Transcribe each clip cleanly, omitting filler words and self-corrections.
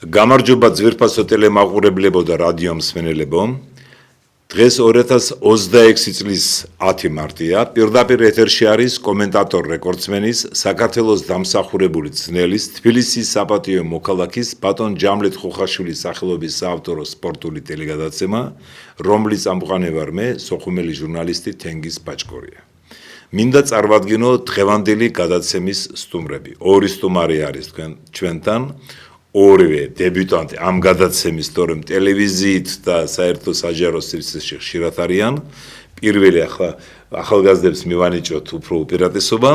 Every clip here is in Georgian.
გამარჯობა ძვირფასო ტელემაყურებლებო და რადიო მსმენელებო. დღეს 2026 წლის 10 მარტია. პირდაპირ ეთერში არის კომენტატორ რეკორდსმენის, საქართველოს დამსახურებული ძნელის, თბილისის საპატიო მოქალაქის ბატონ ჯამლეთ ხუხაშვილის სახელობის საავტორო სპორტული ტელეგადაცემა, რომლის ამყვანი ვარ მე, სოხუმელი ჟურნალისტი თენგიზ ბაჭკორია. მინდა წარმოვადგინო დღევანდელი გადაცემის სტუმრები. ორი სტუმარი არის ჩვენთან. ორივე დებიუტანტი ამ გადაცემის, თორემ ტელევიზიით და საერთო საჯარო სივრცეში ხშირად არიან. პირველი ახალგაზრდებს მივანიჭოთ უფრო უპირატესობა.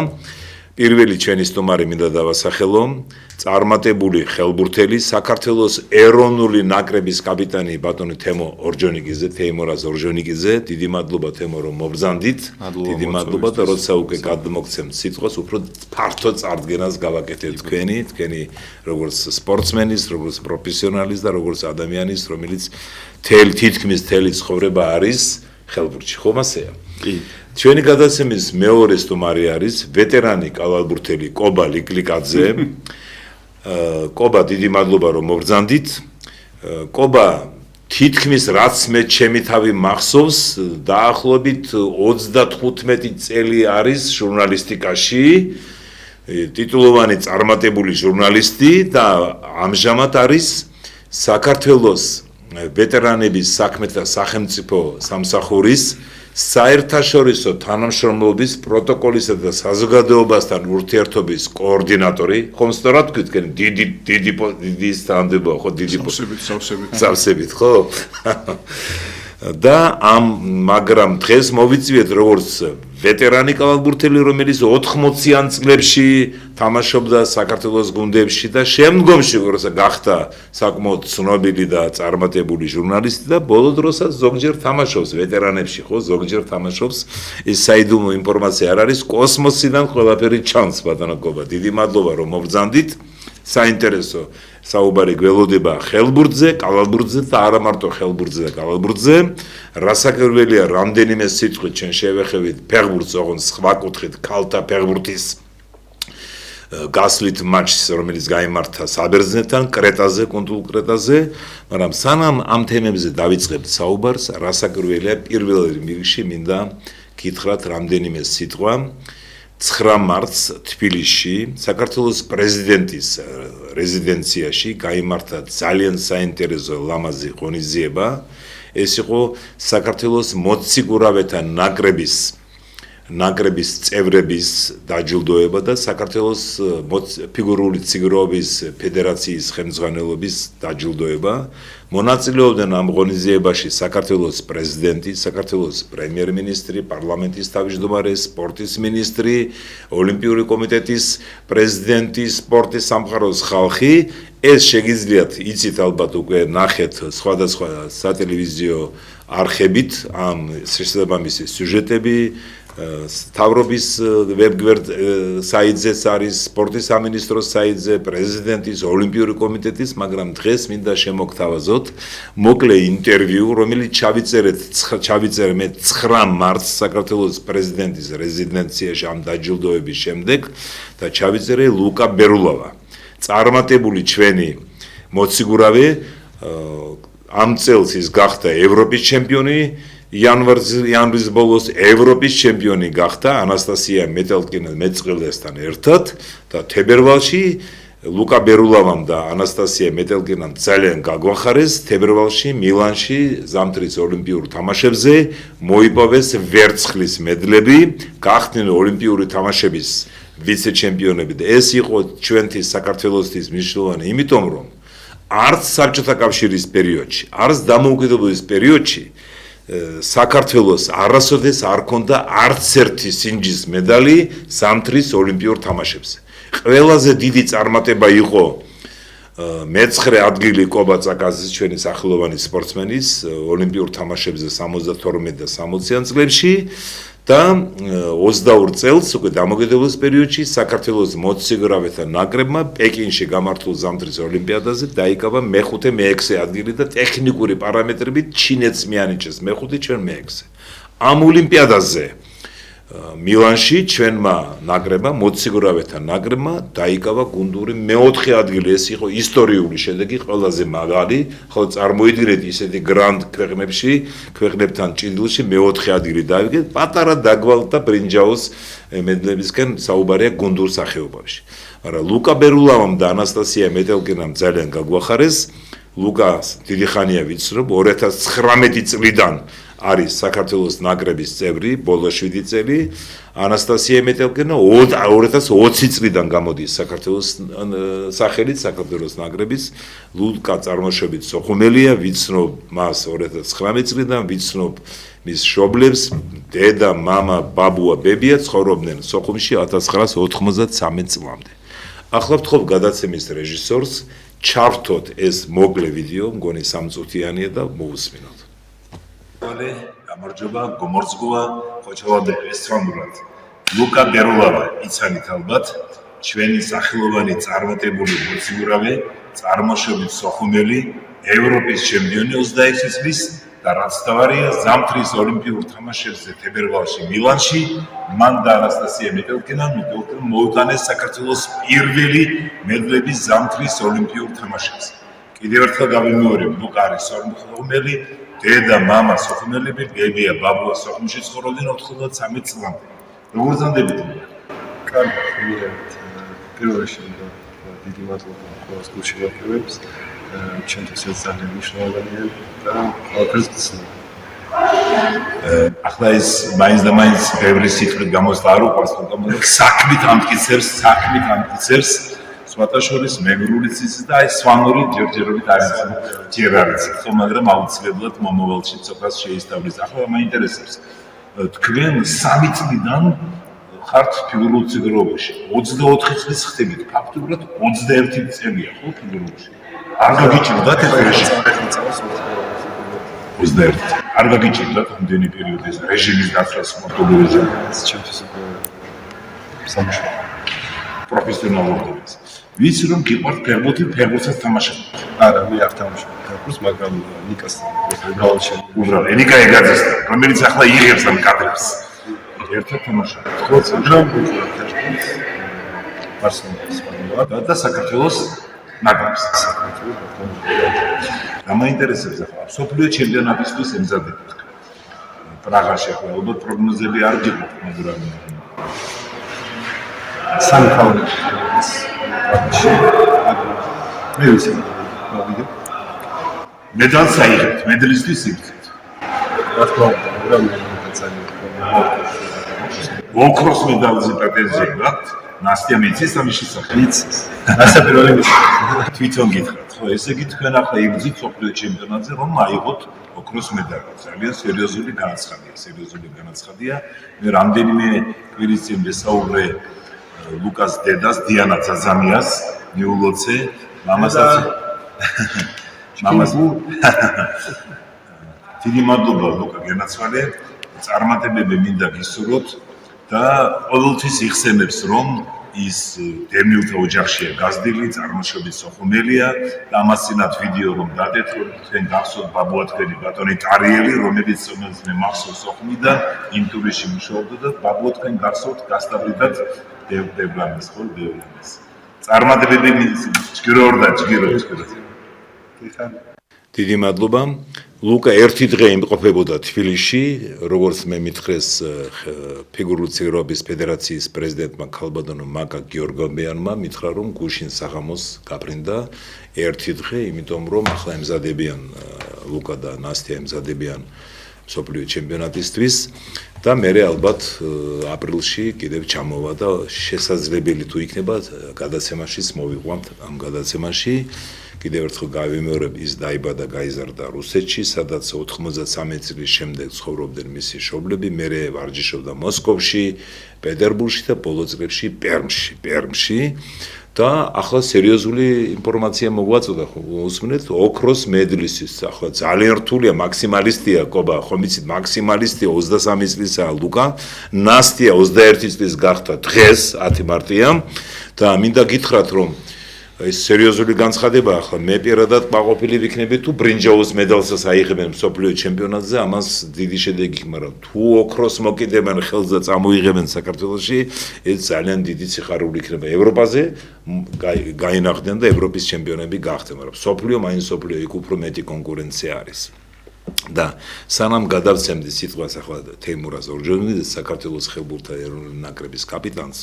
პირველი ჩვენი სტუმარი მინდა დავასახელო, წარმატებული ხელბურთელი, საქართველოს ეროვნული ნაკრების კაპიტანი ბატონი თემო ორჯონიკიძე, თეიმურაზ ორჯონიკიძე. დიდი მადლობა თემო, რომ მობრძანდით. დიდი მადლობა და როცა უკვე გადმოგცემთ სიტყვას, უფრო ფართო წარდგენას გავაკეთეთ თქვენი როგორც სპორტსმენის, როგორც პროფესიონალის და როგორც ადამიანის, რომელიც თითქმის მთელი ცხოვრება არის ხელბურთში, ხომ ასეა? კი. ჩვენი გადაცემის მეორე სტუმარი არის ვეტერანი კალათბურთელი კობა ლიკლიკაძე. კობა, დიდი მადლობა რომ მობრძანდით. კობა, თითქმის რაც მე ჩემი თავი მახსოვს, დაახლოებით 35 წელი არის ჟურნალისტიკაში, ტიტულოვანი წარმატებული ჟურნალისტი და ამჟამად არის საქართველოს ვეტერანების საქმეთა სახელმწიფო სამსახურის საერთაშორისო თანამშრომლობის პროტოკოლისა და საზოგადოებასთან ურთიერთობის კოორდინატორი. ხომ სწორად თქვენ, დიდი სტანდები ხო, დიდი სავსებით ხო? და მაგრამ დღეს მოვიწვიეთ როგორც ვეტერანი კალათბურთელი, რომელიც 80-იან წლებში თამაშობდა საქართველოს გუნდებში და შემდგომში როცა გახდა საკმაოდ ცნობილი და წარმატებული ჟურნალისტი და ბოლო დროსაც ზოგჯერ თამაშობს ვეტერანებში, ხო, ზოგჯერ თამაშობს. ეს საიდუმლო ინფორმაცია არ არის, კოსმოსიდან ყველაფერი ჩანს, ბატონო კობა. დიდი მადლობა რომ მობრძანდით. საინტერესო საუბარი გველოდება ხელბურთზე, კალათბურთზე და არა მარტო ხელბურთზე და კალათბურთზე. რასაკვირველია, რამდენიმე სიტყვით ჩვენ შევეხებით ფეხბურთს, ოღონდ სხვა კუთხით ქალთა ფეხბურთის გასვლით მატჩს, რომელიც გაიმართა საბერძნეთთან, კრეტაზე, კუნძულ კრეტაზე, მაგრამ სანამ ამ თემებზე დავიწყებთ საუბარს, რასაკვირველია, პირველ რიგში მინდა გითხრათ რამდენიმე სიტყვა. 9 მარტს თბილისში საქართველოს პრეზიდენტის რეზიდენციაში გაიმართა ძალიან საინტერესო ლამაზი ღონისძიება. ეს იყო საქართველოს მოციქურავეთა ნაკრების წევრების დაჯილდოება და საქართველოს ფიგურული ციგროების ფედერაციის ხელმძღვანელობის დაჯილდოება. მონაწილეობდნენ ამ ღონისძიებაში საქართველოს პრეზიდენტი, საქართველოს პრემიერ-მინისტრი, პარლამენტის თავმჯდომარე, სპორტის მინისტრი, ოლიმპიური კომიტეტის პრეზიდენტი, სპორტის სამყაროს ხალხი. ეს შეგიძლიათ იცით ალბათ უკვე ნახეთ სხვადასხვა სატელევიზიო არხებით ამ შესაბამისი სიუჟეტები. თავრობის ვებგვერდ საიტზეც არის, სპორტის სამინისტროს საიტზე, პრეზიდენტის, ოლიმპიური კომიტეტის, მაგრამ დღეს მინდა შემოგთავაზოთ მოკლე ინტერვიუ, რომელიც ჩავიწერე მე 9 მარტს საქართველოს პრეზიდენტის რეზიდენციაში ამ დაჯილდოების შემდეგ და ჩავიწერე ლუკა ბერულავა. წარმატებული ჩვენი მოციგურავე, ამ წელს ის გახდა ევროპის ჩემპიონი. იანვრის ბოლოს ევროპის ჩემპიონი გახდა ანასტასია მეტელკინა-მეწყვილესთან ერთად და თებერვალში ლუკა ბერულავამ და ანასტასია მეტელკინამ ძალიან გაგვახარეს. თებერვალში მილანში ზამთრის ოლიმპიურ თამაშებზე მოიპოვეს ვერცხლის მედლები, გახდნენ ოლიმპიური თამაშების ვიცე-ჩემპიონები და ეს იყო ჩვენთვის საქართველოსთვის მნიშვნელოვანი, იმიტომ რომ არც საბჭოთა კავშირის პერიოდში, არც დამოუკიდებლობის პერიოდში საქართველოს არასოდეს არ ქონდა არც ერთი სინჯის მედალი ზამთრის ოლიმპიურ თამაშებზე. ყველაზე დიდი წარმატება იყო მე-9 ადგილი კობა წაკაზის ჩვენი სახელოვანი სპორტსმენის ოლიმპიურ თამაშებზე 72 და 60-იან წლებში და 22 წელს უკვე დამოუკიდებლობის პერიოდში საქართველოს მოციქურავეთა ნაკრებმა პეკინში გამართულ ზამთრის ოლიმპიადაზე დაიკავა მე-5, მე-6 ადგილი და ტექნიკური პარამეტრებით ჩინეთს მიანიჭეს მე-5, ჩვენ მე-6. ამ ოლიმპიადაზე მილანში ჩვენმა ნაკრებმა, მოციგრავეთა ნაკრებმა დაიკავა გუნდური მეოთხე ადგილი. ეს იყო ისტორიული შედეგი, ყველაზე მაგარი. ხო, წარმოიდგინეთ ისეთი გრანდ ქვეყნებში, ქვეყნებთან ჭიდილში მეოთხე ადგილი დაიგეთ. პატარა დაგვალდა ბრინჯაოს მედლებისგან საუბარია გუნდურ სახეობაში. მაგრამ ლუკა ბერულავამ და ანასტასია მეტელკინამ ძალიან გაგვახარეს. ლუკას დიდი ხანია ვიცნობ, 2019 წლიდან არის საქართველოს ნაკრების წევრი, ბოლო 7 წელი. ანასტასია მეტელკინა 2020 წლიდან გამოდის საქართველოს სახელით, საქართველოს ნაკრების. ლუკა წარმოშობით სოხუმელია, ვიცნობ მას 2019 წლიდან, ვიცნობ მის მშობლებს, დედა, მამა, ბაბუა, ბებია ცხოვრობდნენ სოხუმში 1993 წლამდე. ახლა ვთხოვ გადაცემის რეჟისორს ჩართოთ ეს მოკლე ვიდეო, მგონი 3 წუთიანია და მოусმინოთ. გამარჯობა, გომორძგუა, ხოჩალადე ესტრონურად. ლუკა ბერულავა, იცანით ალბათ, ჩვენი სახელოვანი წარმატებული მოციგურავე, წარმოშობით სოხუმელი, ევროპის ჩემპიონი 26 წლის და რაც თავარია, ზამთრის ოლიმპიურ თამაშებზე თებერვალში მილანში, მან და ანასტასია მეტელკინამ მოუტანეს საქართველოს პირველი მედლები ზამთრის ოლიმპიურ თამაშებზე. კიდევ ერთხელ გავიმეორებ, ლუკა არის სოხუმელი, დედა, მამა სოხუმელები, ბებია, ბაბუა სოხუმში ცხოვრობდნენ 93 წლამდე. როგორ ზანდებით? კარგი, პირველ რიგში დიდი მადლობა ყველას გულშემატკივრებს. ჩემთვის ეს ძალიან მნიშვნელოვანია და ყველაფერს გცნობ. ახლა ეს მაინც და მაინც ბევრი სიტყვით გამოსვლა არ უყვარს, მაგრამ საქმით ამტკიცებს სვატაშორის მეგრული ციცი და აი სვანური ჯერჯერობით არის ჯერ არის ხო, მაგრამ აუცილებლად მომავალში ცოტას შეისწავლის. ახლა მაინტერესებს თქვენ 3 წლიდან ხართ ფიგურულ ციგრობაში 24 წლის ხდებით, ფაქტობრივად 21 წელია ხო ფიგურაში. არ გაგიჭირდათ ეს რეჟიმი? 21. არ გაგიჭირდათ ამდენი პერიოდი ეს რეჟიმის დაცვა სპორტული რეჟიმი? ეს ჩემთვის უკვე სამშობლო პროფესიონალური ის. ვიცი რომ გიყვართ ფეხბურთი, ფეხბურთსაც თამაშობთ. არა, მე არ თამაშობ ფეხბურთს, მაგრამ ნიკას უბრალოდ უბრალოდ ნიკა ეგაძეს, რომელიც ახლა იღებს ამ კადრებს. ერთად თამაშობთ. ხო, მაგრამ ფეხბურთს პარსონალს ვარ და საქართველოს ნაკრებს. გამაინტერესებს ახლა სოფლიო ჩემპიონატისთვის ემზადებათ. პრაღაში ახლა ალბათ პროგნოზები არ გიყვართ, მაგრამ სამი ფავორიტი მე ვიცი მოვიდე მედალს აიღებთ, მედლისთვის იბრძვით. რა თქმა უნდა, მაგრამ მე ძალიან ოქროს მედალზე პრეტენზია გაქვთ? ნასტია მიცის ამის შესახებ? მიცის. ასე პირველი მიცის. თვითონ გითხრათ, ხო, ესე იგი თქვენ ახლა იბრძვით სოფლიო ჩემპიონატზე, რომ აიღოთ ოქროს მედალი. ძალიან სერიოზული განაცხადია. მე რამდენიმე კვირის წინ ვესაუბრე ლუკას დედას, დიანა ძაზამიას, ნიულოცე, მამასაც. დიდი მადლობა ლუკა გენაცვალე, წარმატებები მინდა გისურვოთ და ყოველთვის იხსენებს რომ ის დევნილთა ოჯახშია გაზრდილი, წარმოშობით სოხუმელია და ამასთანავ ვიდეო რომ დადეთ, რომ თქვენ გახსოვთ ბაბუა თქვენი ბატონი ტარიელი, რომელიც მე მახსოვს სოხუმიდან, იმ ტურში მუშაობდა და ბაბუა თქვენ გახსოვთ გასტავრიდად დევლანის ხო, დევლანის. წარმატებები ჯგირორ და ჯგირო. დიდი მადლობა. ლუკა ერთი დღე იმყოფებოდა თბილისში, როგორც მე მითხრეს ფიგურული ციგრობის ფედერაციის პრეზიდენტმა ქალბატონო მაკა გიორგობიანმა, მითხრა რომ გუშინ საღამოს გაფრინდა ერთი დღე, იმიტომ რომ ახლა ემზადებიან ლუკა და ნასტია ემზადებიან მსოფლიო ჩემპიონატისთვის და მე ალბათ აპრილში კიდევ ჩამოვა და შესაძლებელი თუ იქნება გადაცემაშიც მოვიყვანთ ამ გადაცემაში. კიდევ ერთხელ გავიმეორებ, ის დაიბადა გაიზარდა რუსეთში, სადაც 93 წლის შემდეგ ცხოვრობდნენ მისი მშობლები, მერე ვარჯიშობდა მოსკოვში, პეტერბურგში და ბოლო წლებში პერმში და ახლა სერიოზული ინფორმაცია მოგვაწოდა, უსმენთ, ოქროს მედლისთვის, ახლა ძალიან რთულია, მაქსიმალისტია, კობა, ხომ იცით, მაქსიმალისტია 23 წლისაა ლუკა, ნასტია 21 წლის გახდა დღეს 10 მარტია და მინდა გითხრათ, რომ ეს სერიოზული განცხადება ახლა მე პირადად მაყოფილი ვიქნები თუ ბრინჯაოს მედალსაც აიღებენ მსოფლიო ჩემპიონატზე ამას დიდი შედეგი მაგრამ თუ ოქროს მოკიდებენ ხელს და წამოიღებენ საქართველოში ეს ძალიან დიდი სიხარული იქნება ევროპაზე გაინახდნენ და ევროპის ჩემპიონები გახდნენ მაგრამ მსოფლიო მაინც მსოფლიო იქ უფრო მეტი კონკურენცია არის და სანამ გადავცემდი სიტყვას ახლა თეიმურაზ ორჯონიძეს საქართველოს ხელბურთთა ეროვნული ნაკრების კაპიტანს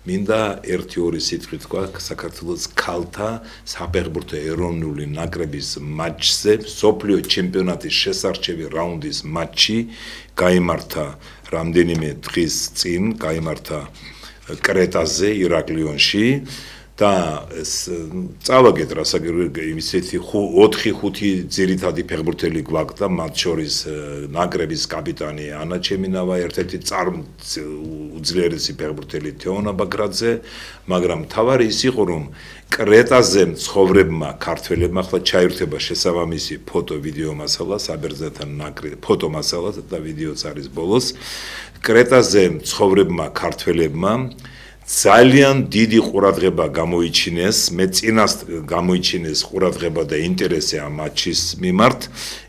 მინდა 1-2 სიტყვით თქვა საქართველოს ქალთა საფეხბურთო ეროვნული ნაკრების მატჩზე მსოფლიო ჩემპიონატის შესარჩევი რაუნდის მატჩი გაიმართა რამდენიმე დღის წინ გაიმართა კრეტაზე ირაკლიონში და წავაგეთ რასაკვირველია იმისეთი 4-5 ძირითადი ფეხბურთელი გვაქვს და მათ შორის ნაკრების კაპიტანი ანა ჩემინავა ერთ-ერთი უძლიერესი ფეხბურთელი თეონა ბაგრაძე მაგრამ თავარი ის იყო რომ კრეტაზე მცხოვრებმა ქართველებმა ახლა ჩაირთება შესაბამისი ფოტო ვიდეო მასალა საბერძნეთთან ნაკრები ფოტო მასალა და ვიდეოც არის ბოლოს კრეტაზე მცხოვრებმა ქართველებმა ძალიან დიდი ყურადღება გამოიჩინეს, მე წინას გამოიჩინეს ყურადღება და ინტერესი ამ მატჩის მიმართ,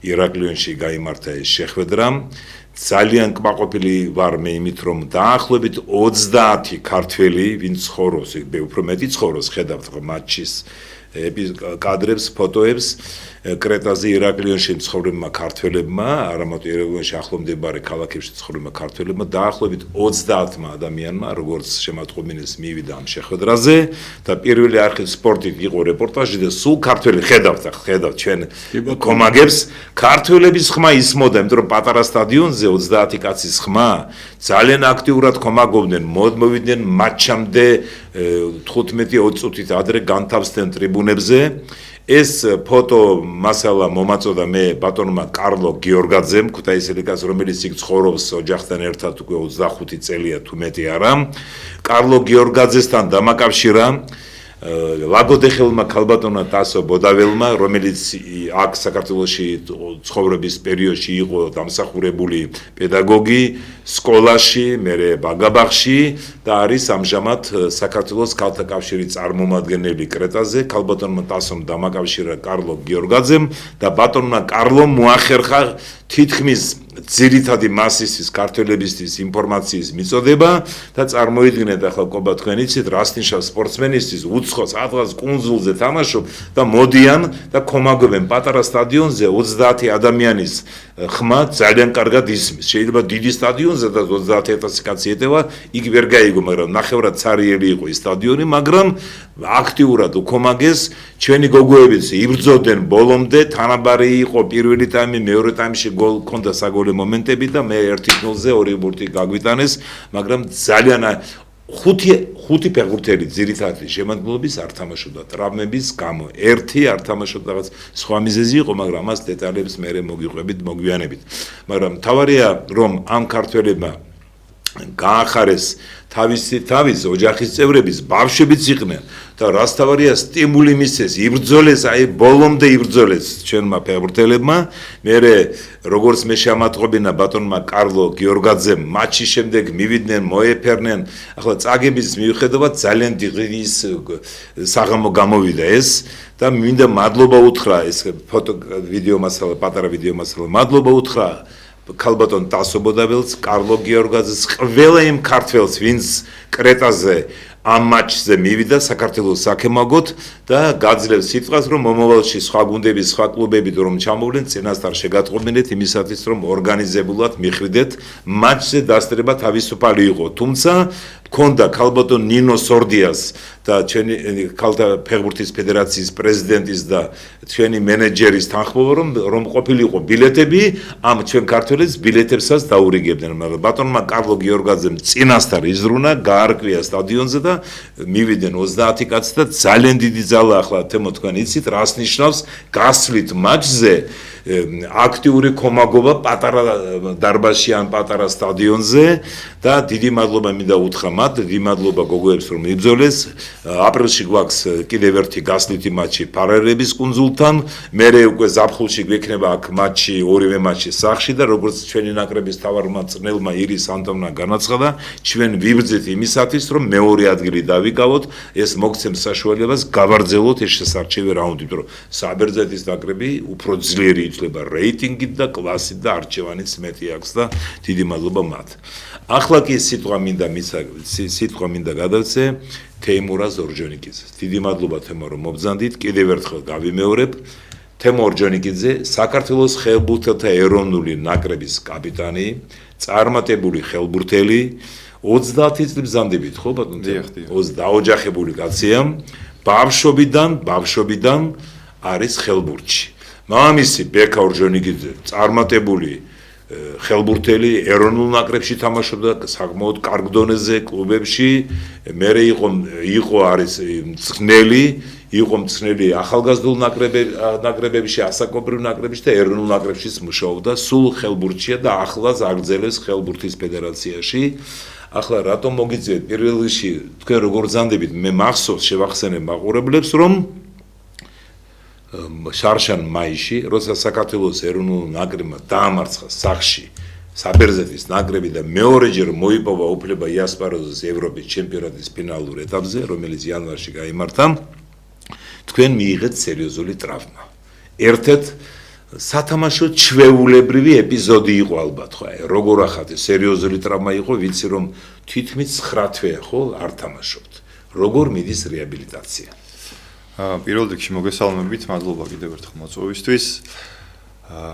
ირაკლიონში გაიმართა ეს შეხვედრა. ძალიან კმაყოფილი ვარ მე იმით, რომ დაახლოებით 30 ქართველი, ვინც ცხოვრობს, უფრო მეტი ცხოვრობს, ხედავთ მატჩის კადრებს, ფოტოებს, კრეტაზე ირაკლიონში მცხოვრებმა ქართველებმა, არამატო ირაკლიონში ახლო მდებარე ქალაქებში მცხოვრებმა ქართველებმა დაახლოებით 30 ადამიანმა, როგორც შემატყობინეს მივიდა ამ შეხვედრაზე და პირველი არხით სპორტით იყო რეპორტაჟი და სულ ქართველი ხედავთ ჩვენ კომაგებს, ქართველების ხმა ისმოდა, იმიტომ რომ პატარა სტადიონზე 30 კაცის ხმა ძალიან აქტიურად კომაგობდნენ, მოვიდნენ მატჩამდე 15-20 წუთით ადრე განთავსდნენ ტრიბუნებზე ეს ფოტო მასალა მომაწოდა მე ბატონმა კარლო გიორგაძემ, ქუთაისელი კაცი, რომელიც იქ ცხოვრობს ოჯახთან ერთად უკვე 25 წელია თუ მეტი არა. კარლო გიორგაძესთან დამაკავშირა ლაგოდეხელმა ქალბატონმა ტასო ბოდაველმა, რომელიც აქ საქართველოში ცხოვრების პერიოდში იყო დამსახურებული პედაგოგი სკოლაში, მერე ბაგაბაღში და არის ამჟამად საქართველოს ქალთა კავშირის წარმომადგენელი კრეტაზე. ქალბატონმა ტასომ დამაკავშირა კარლო გიორგაძემ და ბატონმა კარლომ მოახერხა თითქმის ძირითადი მასის ქართველებისთვის ინფორმაციის მიწოდება და წარმოიდგინეთ ახლა ყობა თქვენ იცით რას ნიშნავს სპორტსმენისთვის უცხო სადღაც კუნძულზე თამაშობ და მოდიან და კომაგობენ პატარა სტადიონზე 30 ადამიანის ხმა ძალიან კარგად ისმის შეიძლება დიდი სტადიონზე და 30000 კაცი ეტევა იქ ვერ გაიგო მაგრამ ნახევრად ცარიელი იყო ის სტადიონი მაგრამ აქტიურად უკომაგეს ჩვენი გოგოებიც იბრძოდნენ ბოლომდე თანაბარი იყო პირველი ტაიმი მეორე ტაიმში გოლ ჰქონდა საგოლე მომენტები და მე 1-0-ზე 2 ბურთი გაგვიტანეს მაგრამ ძალიან ხუთი ფეხბურთელი ძირითადად შემადგენლობის არ თამაშობდა ტრავმების გამო ერთი არ თამაშობდა რაღაც სხვა მიზეზი იყო მაგრამ ამას დეტალებს მე მოგიყვებით მოგვიანებით მაგრამ თავარია რომ ამ ქართველებმა გაახარეს თავის ოჯახის წევრების ბავშვებიც იყვნენ და რას თავარია სტიმული მისცეს იბრძოლეს აი ბოლომდე იბრძოლეს ჩვენმა ფეხბურთელებმა მე როგორც მე შემატყობინა ბატონმა კარლო გიორგაძემ მატჩის შემდეგ მივიდნენ მოეფერნენ ახლა წაგების მიუხედავად ძალიან დიდი საღამო გამოვიდა ეს და მინდა მადლობა უთხრა ეს ფოტო ვიდეო მასალა პატარა ვიდეო მასალა მადლობა უთხრა ქალბატონ ტასო ბოდაველს, კარლო გიორგაძეს, ყველა იმ ქართველს, ვინც კრეტაზე ამ მატჩზე მივიდა საქართველოს საქემაგოთ და გაძლევს სიტყვას, რომ მომავალში სხვა გუნდები, სხვა კლუბები რომ ჩამოვლენ, წინასწარ შეგატყობინეთ იმისათვის, რომ ორგანიზებულად მიხვიდეთ მატჩზე დასწრება თავისუფალი იყო. თუმცა ქონდა ქალბატონ ნინო სორდიას და ჩვენი ქალთა ფეხბურთის ფედერაციის პრეზიდენტის და ჩვენი მენეჯერის თანხმობა რომ ყოფილიყო ბილეთები ამ ჩვენ ქართველებს ბილეთებსაც დაურიგებდნენ მაგრამ ბატონმა კარლო გიორგაძემ წინასწარ იზრუნა გაარკვია სტადიონზე და მივიდნენ 30 კაცი და ძალიან დიდი ძალა ახლა თემო თქვენ იცით რას ნიშნავს გასვლით მატჩზე აქტიური კომაგობა პატარა დარბაზში ან პატარა სტადიონზე და დიდი მადლობა მინდა უთხრა მათ, დიდი მადლობა გოგოებს რომ იბრძოლეს. აპრილში გვაქვს კიდევ ერთი გასვლითი მატჩი ფარერების კუნძულთან, მერე უკვე ზაფხულში გვექნება აქ მატჩი, ორივე მატჩი სახში და როგორც ჩვენი ნაკრების თავარმა წნელმა ირის ანტონმა განაცხადა, ჩვენ ვიბრძით იმისათვის, რომ მეორე ადგილი დავიკავოთ, ეს მოგცემს საშუალებას გავარძელოთ ეს შესარჩევი რაუნდი, იმიტომ რომ საბერძნეთის ნაკრები უფრო ძლიერი ითვლება რეიტინგით და კლასით და არჩევანიც მეტი აქვს და დიდი მადლობა მათ. ახლა კი სიტყვა მინდა გადავცე თეიმურა ზორჯონიკიძეს. დიდი მადლობა თემო რომ მობრძანდით, კიდევ ერთხელ გავიმეორებ. თემო ორჯონიკიძე საქართველოს ხელბურთელთა ეროვნული ნაკრების კაპიტანი, წარმატებული ხელბურთელი, 30 წლის მზამდებით, ხო ბატონო? დაოჯახებული კაცია, ბავშვობიდან არის ხელბურთში. მამამისი ბერკა ორჯონიკიძე წარმატებული ხელბურთელი, ეროვნულ ნაკრებში თამაშობდა საკმაოდ კარგ დონეზე კლუბებში, მერე იყო არის მწვრთნელი ახალგაზრდულ ნაკრებებში, ასაკობრივ ნაკრებებში და ეროვნულ ნაკრებშიც მუშაობდა, სულ ხელბურთშია და ახლაც აგრძელებს ხელბურთის ფედერაციაში. ახლა რატომ მოგიწევთ პირველ რიგში თქვენ როგორ ზანდებით, მე მახსოვს შევახსენებ მაყურებლებს რომ შარშან მაისში, როცა საქართველოს ეროვნულ ნაკრებმა დაამარცხა სახში საბერძნეთის ნაკრები და მეორეჯერ მოიპოვა უფლება იასპარეზოს ევროპის ჩემპიონატის ფინალურ ეტაპზე, რომელიც იანვარში გაიმართა, თქვენ მიიღეთ სერიოზული ტრავმა. ერთ-ერთ სათამაშო ჩვეულებრივი ეპიზოდი იყო ალბათ, ხო? როგორ ახατε სერიოზული ტრავმა იყო, ვიცი რომ თითქმის 9 თვეა, ხო, არ თამაშობთ. როგორ მიდის რეაბილიტაცია? პირველ რიგში მოგესალმებით, მადლობა კიდევ ერთხელ მოწვევისთვის.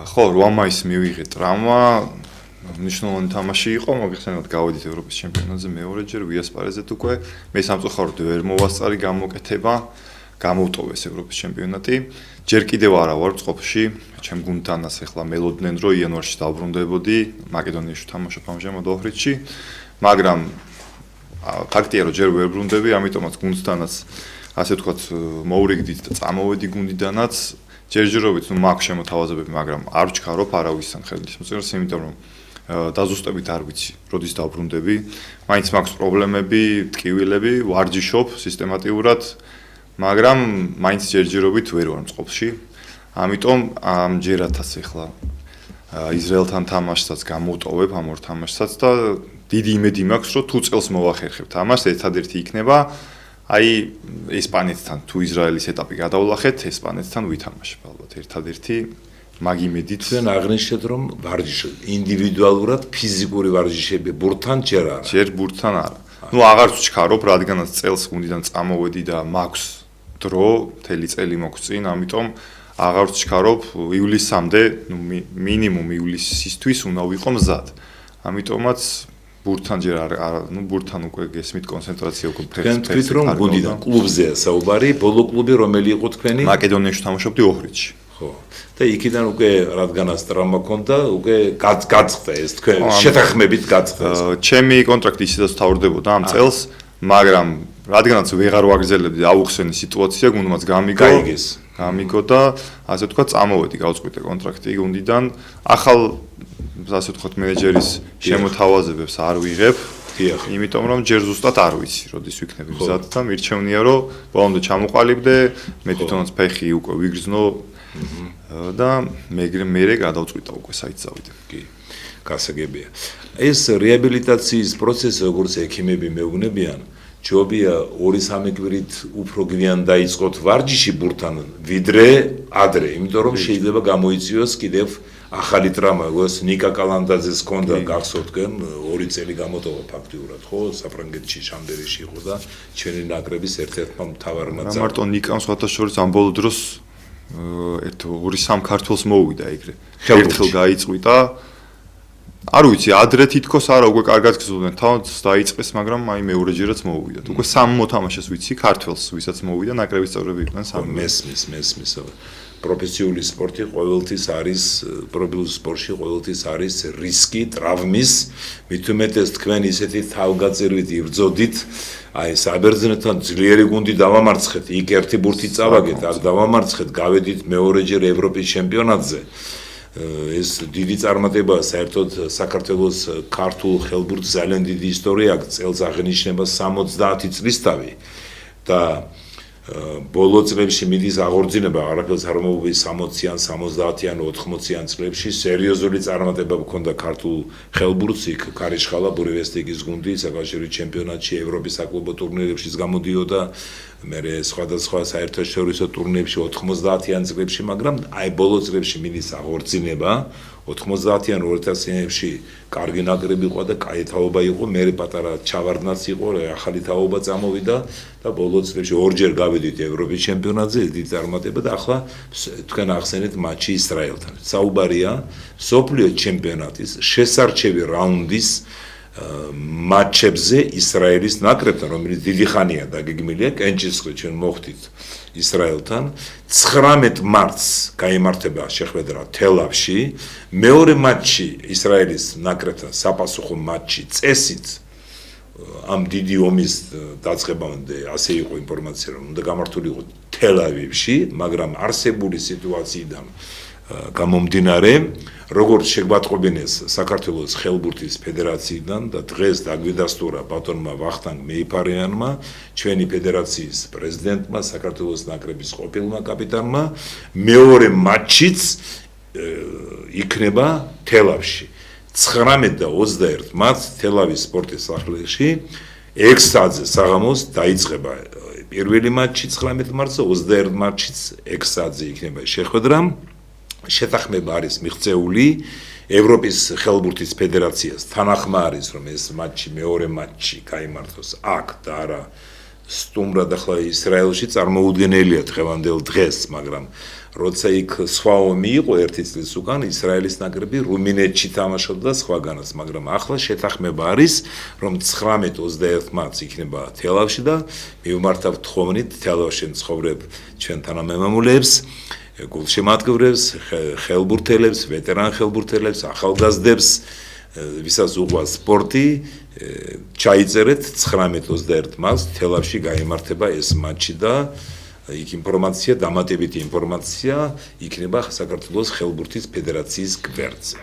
ხო, 8 მაისს მივიღე ტრავმა, მნიშვნელოვანი თამაში იყო, მოგეხსენებათ გავედით ევროპის ჩემპიონატზე მეორეჯერ, ვიასპარეზეთ უკვე, მე სამწუხაროდ ვერ მოვასწარი გამოკეთება, გამოვტოვეს ევროპის ჩემპიონატი. ჯერ კიდევ არა ვარ წყობაში, ჩემ გუნდთანაც ახლა მელოდნენ რომ იანვარში დავბრუნდებოდი, მაკედონიაში თამაშობ ამჟამად ოჰრიდში, მაგრამ ფაქტია რომ ჯერ ვერ ბრუნდები, ამიტომაც გუნდთანაც ასე ვთქვათ, მოვრიგდით და წამოვედი გუნდიდანაც, ჯერჯერობით მაქვს შემოთავაზებები, მაგრამ არ ვჩქარობ არავისთან ხელის მოწერას, იმიტომ რომ დაზუსტებით არ ვიცი, როდის დავბრუნდები, მაინც მაქვს პრობლემები, ტკივილები, ვარჯიშობ სისტემატიურად, მაგრამ მაინც ჯერჯერობით ვერ ვარ წყობაში. ამიტომ ამჯერადაც ახლა ისრაელთან თამაშსაც გამოვტოვებ ამ ორ თამაშსაც და დიდი იმედი მაქვს, რომ თუ წელს მოვახერხებთ ამას, ერთადერთი იქნება აი ესპანეთთან თუ ისრაელის ეტაპი გადავლახეთ, ესპანეთთან ვითამაშებ ალბათ ერთადერთი მაგ იმედით. თქვენ აღნიშნეთ რომ ვარჯიშობ ინდივიდუალურად ფიზიკური ვარჯიშები ბურთთან ჯერ არა. ჯერ ბურთთან არა. ნუ აღარ ვჩქარობ, რადგანაც წელს გუნდიდან წამოვედი და მაქვს დრო, მთელი წელი მოქვს წინ, ამიტომ აღარ ვჩქარობ ივლისამდე, ნუ მინიმუმ ივლისისთვის უნდა ვიყო მზად. ამიტომაც ბურთთან ჯერ არა, ნუ ბურთთან უკვე გესმით კონცენტრაცია უკვე ფერს. თქვენ თქვით რომ გუნდიდან კლუბზეა საუბარი, ბოლო კლუბი რომელი იყო თქვენი? მაკედონიაში თამაშობდი ოჰრიდში. ხო. და იქიდან უკვე რადგანაც ტრავმა ჰქონდა, უკვე გაწყდა ეს თქვენ შეთანხმებით გაწყდა. ჩემი კონტრაქტი ისედაც თავრდებოდა ამ წელს, მაგრამ რადგანაც ვეღარ ვაგრძელებდი, აუხსენი სიტუაცია, გუნდმაც გამიგო და ასე ვთქვათ, წამოვედი, გავწყვიტე კონტრაქტი გუნდიდან. ახალ ასე ვთქვათ, მენეჯერის შემოთავაზებებს არ ვიღებ. იმიტომ რომ ჯერ ზუსტად არ ვიცი, როდის ვიქნები მზად და მირჩევნია რომ ბოლომდე ჩამოყალიბდე, მე თვითონაც ფეხი უკვე ვიგრძნო და მე გადავწყვიტა უკვე საით წავიდე. კი. გასაგებია. ეს რეაბილიტაციის პროცესი როგორც ექიმები მეუბნებიან, ჯობია 2-3 კვირით უფრო გვიან დაიწყოთ ვარჯიში ბურთთან, ვიდრე ადრე, იმიტომ რომ შეიძლება გამოიწვიოს კიდევ ახალი ტრავმა, როგორც ნიკა კალანდაძეს ჰქონდა, გახსოვთ თქვენ, 2 წელი გამოტოვა ფაქტიურად, ხო, საფრანგეთში, შამბერიში იყო და ჩვენი ნაკრების ერთ-ერთმა მთავარმა წარსულში. მარტო ნიკამ სხვათა შორის ამ ბოლო დროს 2-3 ქართველს მოუვიდა ეგრე. ერთხელ გაიწვიტა არ ვიცი, ადრე თითქოს არა უკვე კარგად გზულდნენ. თავად დაიწყეს, მაგრამ აი მეორეჯერაც მოუვიდათ. უკვე 3 მოთამაშეს ვიცი, ქართველს ვისაც მოუვიდა, ნაკრების წევრები იყვნენ 3. მესმის. პროფესიული სპორტი ყოველთვის არის, პროფესიულ სპორტში ყოველთვის არის რისკი ტრავმის, მით უმეტეს თქვენ ისეთი თავგაწირვით იბრძოდით, აი საბერძნეთთან ძლიერი გუნდი დავამარცხეთ, იქ ერთი ბურთი წავაგეთ, აქ დავამარცხეთ, გავედით მეორეჯერ ევროპის ჩემპიონატზე. ეს დიდი წარმატებაა საერთოდ საქართველოს ქართულ ხელბურთს ძალიან დიდი ისტორია აქვს, წელს აღინიშნება 70 წლისთავი და ბოლო წლებში მიდის აღორძინება, არაფერს არ მოუვლის 60-იან, 70-იან, 80-იან წლებში სერიოზული წარმატება ჰქონდა ქართულ ხელბურთს, იქ ქარიშხალა ბურევესტიკის გუნდი საკავშირო ჩემპიონატში, ევროპის საკლუბო ტურნირებში გამოდიოდა, მერე სხვადასხვა საერთაშორისო ტურნირებში 90-იან წლებში, მაგრამ აი ბოლო წლებში მიდის აღორძინება 90-იან 2000-იანებში კარგი ნაკრები იყო და კაი თაობა იყო, მერე პატარა ჩავარდნაც იყო, ახალი თაობა წამოვიდა და ბოლო წლებში ორჯერ გავედით ევროპის ჩემპიონატზე, დიდი წარმატება და ახლა თქვენ ახსენეთ მატჩი ისრაელთან. საუბარია მსოფლიო ჩემპიონატის შესარჩევი რაუნდის მატჩებზე ისრაელის ნაკრებთან, რომელიც დიდი ხანია დაგეგმილია, კენჭისყრით ჩვენ მოხდით ისრაელთან 19 მარტს გაიმართება შეხვედრა თელ-ავივში, მეორე მატჩი ისრაელის ნაკრებთან საპასუხო მატჩი წესით ამ დიდი ომის დაწყებამდე ასე იყო ინფორმაცია, რომ უნდა გამართულიყო თელ-ავივში, მაგრამ არსებული სიტუაციიდან გამომდინარე, როგორც შეგვატყობინეს საქართველოს ხელბურთის ფედერაციიდან და დღეს დაგვიდასტურა ბატონმა ვახტანგ მეიფარიანმა, ჩვენი ფედერაციის პრეზიდენტმა, საქართველოს ნაკრების ყოფილმა კაპიტანმა, მეორე მატჩიც იქნება თელ-ავივში. 19 და 21 მარტს თელ-ავის სპორტის სახლში 6 საათზე საღამოს დაიწყება პირველი მატჩი 19 მარტს, 21 მარტშიც 6 საათზე იქნება შეხვედრა. შეთანხმება არის მიღწეული ევროპის ხელბურთის ფედერაციას. თანახმა არის, რომ ეს მატჩი მეორე მატჩი გაიმართოს აქ და არა სტუმრად ახლა ისრაელში წარმოუდგენელია დღევანდელ დღეს, მაგრამ როცა იქ სხვა ომი იყო ერთი წლის უკან, ისრაელის ნაკრები რუმინეთში თამაშობდა და სხვაგანაც, მაგრამ ახლა შეთანხმება არის, რომ 19-21 მარტს იქნება თელ-ავივში და მივმართავთ თხოვნით თელ-ავივში მცხოვრებ ჩვენ თანამემამულეებს, გულშემატკივრებს, ხელბურთელებს, ვეტერან ხელბურთელებს, ახალგაზრდებს, ვისაც უყვარს სპორტი, ჩაიწერეთ 19-21 მარტს თელ-ავივში გაიმართება ეს მატჩი და იქ ინფორმაცია, დამატებითი ინფორმაცია იქნება საქართველოს ხელბურთის ფედერაციის გვერდზე.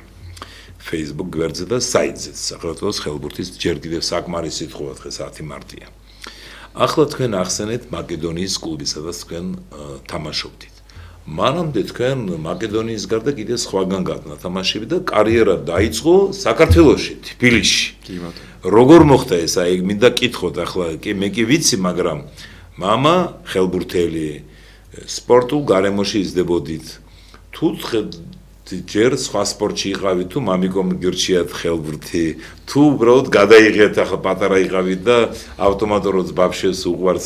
Facebook გვერდზე და საიტზე საქართველოს ხელბურთის ჯერ კიდევ საკმარისი თხოვა დღეს 10 მარტია. ახლა თქვენ ახსენეთ მაკედონიის კლუბი, სადაც თქვენ თამაშობდით. მანამდე თქვენ მაკედონიის გარდა კიდე სხვაგან გათამაშები და კარიერა დაიწყო საქართველოში, თბილისში. როგორ მოხდა ეს? აი მინდა კითხოთ ახლა, მე კი ვიცი, მაგრამ მამა ხელბურთელი, სპორტულ გარემოში იზრდებოდით. თუ ჯერ სხვა სპორტში იყავით, თუ მამიკომ გირჩიათ ხელბურთი, თუ უბრალოდ გადაიღეთ ახლა პატარა იყავით და ავტომატურად ბავშვებს უყვართ,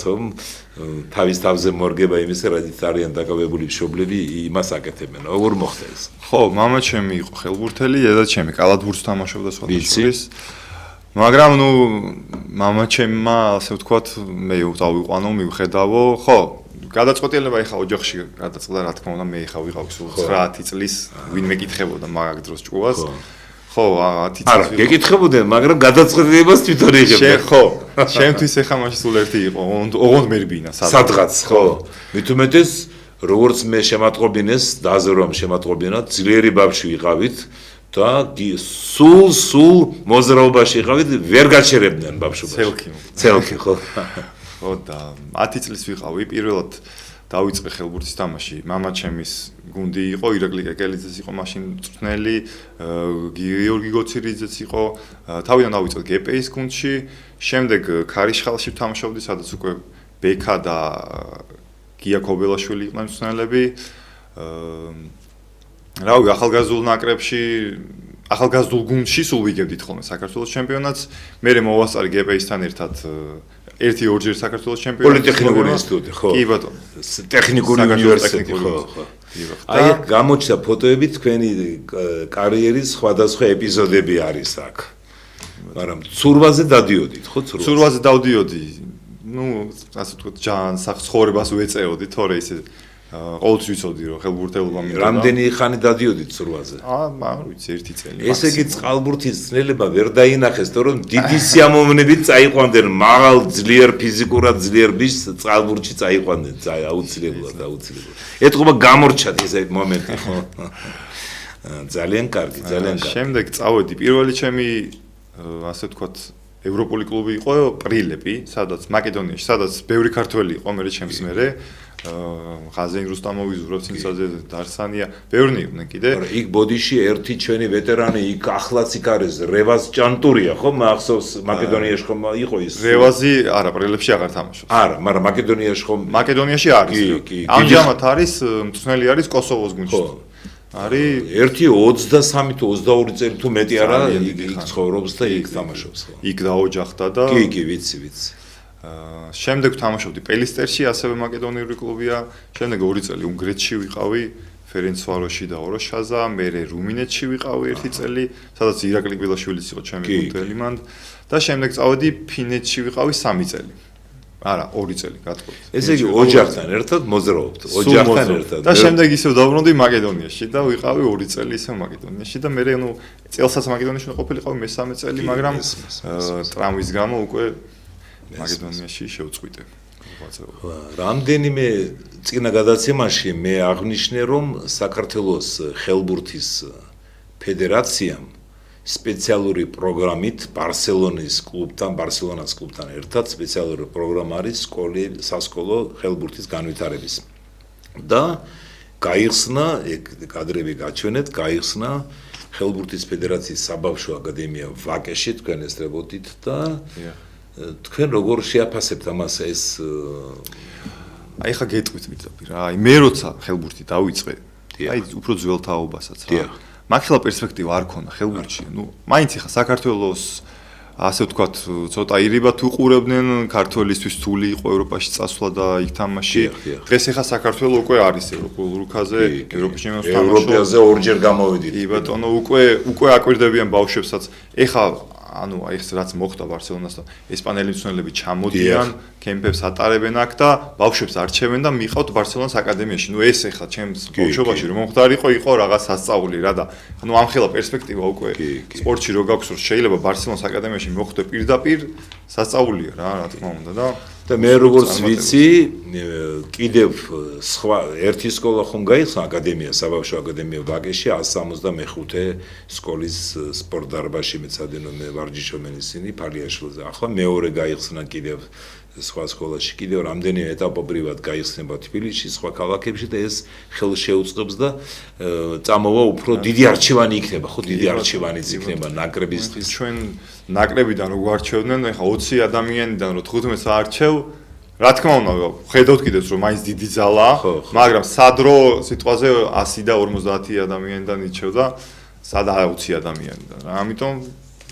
თავის თავზე მორგება იმისა, რადგან არიან დაკავებული მშობლები იმას აკეთებენ. როგორ მოხდა ეს? ხო, მამა ჩემი იყო ხელბურთელი, დედა ჩემი კალათბურთს თამაშობდა სხვადასხვა. მაგრამ მამა ჩემმა, ასე ვთქვათ, მე დავიყვანო, მივხედავო, ხო, გადაწყვეტილება ეხა ოჯახში გადაწყდა, რა თქმა უნდა, მე ეხა ვიყავ 9 წლის, ვინმე კითხებოდა მაგ დროს ჭუას. ხო, 10 წლის. არა, გეკითხებოდნენ, მაგრამ გადაწყვეტილებას თვითონ იღებდნენ. ხო, ჩემთვის ეხა მაშინ სულ ერთი იყო, ოღონდ მერბინა სადღაც, ხო. მით უმეტეს, როგორც მე შემატყობინეს, დაზე რომ შემატყობინა, ძლიერი ბავშვი ვიყავით და სულ მოზრაობაში იყავით, ვერ გაჩერებდნენ ბავშვობაში. ცელკი, ხო. ხო და 10 წლის ვიყავი, პირველად დავიწყე ხელბურთის თამაში. მამა ჩემის გუნდი იყო, ირაკლი კეკელიძეც იყო მაშინ წვრთნელი, გიორგი გოცირიძეც იყო. თავიდან დავიწყე გპ-ის გუნდში, შემდეგ ქარიშხალში ვთამაშობდი, სადაც უკვე ბექა და გია ქობელაშვილი იყვნენ მწვრთნელები. რავი, ახალგაზრდულ ნაკრებში, ახალგაზრდულ გუნდში სულ ვიგებდით ხოლმე საქართველოს ჩემპიონატს. მერე მოვასწარი გპ-ისთან ერთად ერთი-ორჯერ საქართველოს ჩემპიონატი. პოლიტექნიკური ინსტიტუტი, ხო. კი ბატონო. ტექნიკური უნივერსიტეტი, ხო. აი გამოჩნდა ფოტოები თქვენი კარიერის სხვადასხვა ეპიზოდები არის აქ. მაგრამ ცურვაზე დადიოდით, ხო, ცურვაზე დავდიოდი. ასე ვთქვათ, ჯანს, ცხოვრებას ვეწეოდი, თორე ისე ყოველთვის ვიცოდი, რომ ხელბურთელობა მინდა. რამდენი ხანი დადიოდით ცურვაზე? მაგრამ ვიცი, 1 წელი. ესე იგი წყალბურთის ძნელება ვერ დაინახეს, თორემ დიდი სიამოვნებით წაიყვანდნენ, მაღალ ძლიერ ფიზიკურად ძლიერ ბიჭს წყალბურთში წაიყვანდნენ, აუცილებლად. ეთქობა გამორჩათ ესე მომენტი, ხო? ძალიან კარგი. შემდეგ წავედი პირველი ჩემი ასე ვთქვათ ევროპული კლუბი იყო პრილეპი, სადაც მაკედონიაში, სადაც ბევრი ქართველი იყო მე ჩემს მერე. ხაზენ რუსტამოვის ზურაბცინცაძე დარსანია, ბევრნი იყვნენ კიდე. იქ ბოდიში ერთი ჩვენი ვეტერანი იქ ახლაც იქ არის რევაზ ჭანტურია, ხო? მახსოვს მაკედონიაში ხომ იყო ის. რევაზი არა, პრილებში აღარ თამაშობს. არა, მაგრამ მაკედონიაში ხომ მაკედონიაში არის. ამჟამად არის, მწვრთნელი არის კოსოვოს გუნდში. არის 23 თუ 22 წელი თუ მეტი არა იქ ცხოვრობს და იქ თამაშობს ხო? იქ დაოჯახდა და კი, ვიცი. შემდეგ თამაშობდი პელისტერში, ასევე მაკედონიური კლუბია. შემდეგ 2 წელი უნგრეთში ვიყავი, ფერენცვაროში და ოროშაზა, მერე რუმინეთში ვიყავი 1 წელი, სადაც ირაკლი გვილაშვილიც იყო ჩემი გუნდელი მანდ და შემდეგ წავედი ფინეთში ვიყავი 3 წელი. არა, 2 წელი გათხოვდი. ესე იგი ოჯახთან ერთად მოძრაობთ, ოჯახთან ერთად. და შემდეგ ისევ დავბრუნდი მაკედონიაში და ვიყავი 2 წელი ისევ მაკედონიაში და მერე წელსაც მაკედონიაში ყოფილიყავი მე-3 წელი, მაგრამ ტრამვის გამო უკვე მაკედონიაში შევწყვიტე. რამდენიმე წინა გადაცემაში მე აღნიშნე, რომ საქართველოს ხელბურთის ფედერაციამ სპეციალური პროგრამით ბარსელონას კლუბთან ერთად სპეციალური პროგრამა არის სასკოლო ხელბურთის განვითარების. და გაიხსნა, კადრები გაჩვენეთ, გაიხსნა ხელბურთის ფედერაციის საბავშვო აკადემია ვაკეში, თქვენ ესწრებოდით და თქვენ როგორ შეაფასებთ ამას ეს აი ხა გეტყვით პირდაპირ რა. აი მე როცა ხელბურთი დავიწყე, აი უფრო ძველ თაობასაც რა. მაგხელა პერსპექტივა არ ქონდა ხელბურთში. მაინც ხა საქართველოს ასე ვთქვათ, ცოტა ირიბად უყურებდნენ, ქართველისთვის თული იყო ევროპაში წასვლა და იქ თამაში. დღეს ხა საქართველოს უკვე არის ევროპულ რუკაზე, ევროპაში თამაში. ევროპაზე ორჯერ გამოვიდით. კი ბატონო, უკვე აკვირდებიან ბავშვებსაც. ეხა აი ეს რაც მოხდა ბარსელონასთან, ესპანელი მცველები ჩამოდიან, კემპებს ატარებენ აქ და ბავშვებს არჩევენ და მიყავთ ბარსელონას აკადემიაში. ეს ეხლა ჩემს ბავშვობაში რომ მომხდარიყო, იყო რაღაც სასწაული რა და ამხელა პერსპექტივა უკვე სპორტში რო გაქვს, რომ შეიძლება ბარსელონას აკადემიაში მოხვდე პირდაპირ, სასწაულია რა თქმა უნდა და მე როგორც ვიცი, კიდევ სხვა ერთი სკოლა ხომ გაიხსნა აკადემია, საბავშვო აკადემია ვაკეში 165 სკოლის სპორტ დარბაზში მეცადინო მე ვარჯიშობენ ისინი ფალიაშვილზე. ახლა მეორე გაიხსნა კიდევ სხვა სკოლაში, კიდევ რამდენიმე ეტაპობრივად გაიხსნება თბილისში, სხვა ქალაქებში და ეს ხელშეუწყობს და წამოვა უფრო დიდი არჩევანი იქნება, ხო, დიდი არჩევანიც იქნება ნაკრებისთვის. ჩვენ ნაკრებიდან რო გვარჩევდნენ, ეხა 20 ადამიანიდან რო 15-ს აარჩევ, რა თქმა უნდა, ხედავთ კიდეც რომ მაინც დიდი ძალაა, მაგრამ სადრო სიტყვაზე 100 და 50 ადამიანიდან ირჩევდა, სადა 20 ადამიანიდან რა. ამიტომ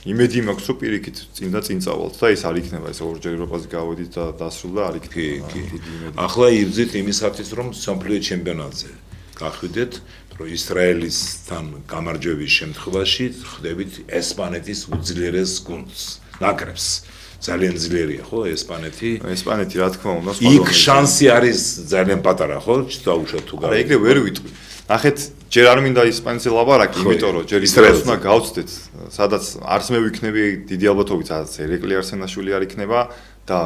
იმედი მაქვს რომ პირიქით წინ და წინ წავალთ და ეს არ იქნება ეს ორჯერ ევროპაზე გავედით და დასრულდა არ იქნება დიდი იმედი. ახლა იბრძით იმისათვის რომ მსოფლიო ჩემპიონატზე გახვიდეთ, რომ ისრაელისთან გამარჯვების შემთხვევაში ხდებით ესპანეთის უძლიერეს გუნდს, ნაკრებს. ძალიან ძლიერია ხო ესპანეთი? ესპანეთი რა თქმა უნდა, იქ შანსი არის ძალიან პატარა ხო? დაუშვათ თუ არა, ეგრე ვერ ვიტყვი. ნახეთ, ჯერ არ მინდა ისპანეთზე ლაპარაკი, იმიტომ რომ ჯერ ისრაელს უნდა გავწდეთ, სადაც არც მე ვიქნები დიდი ალბათობით, სადაც ერეკლი არსენაშვილი არ იქნება და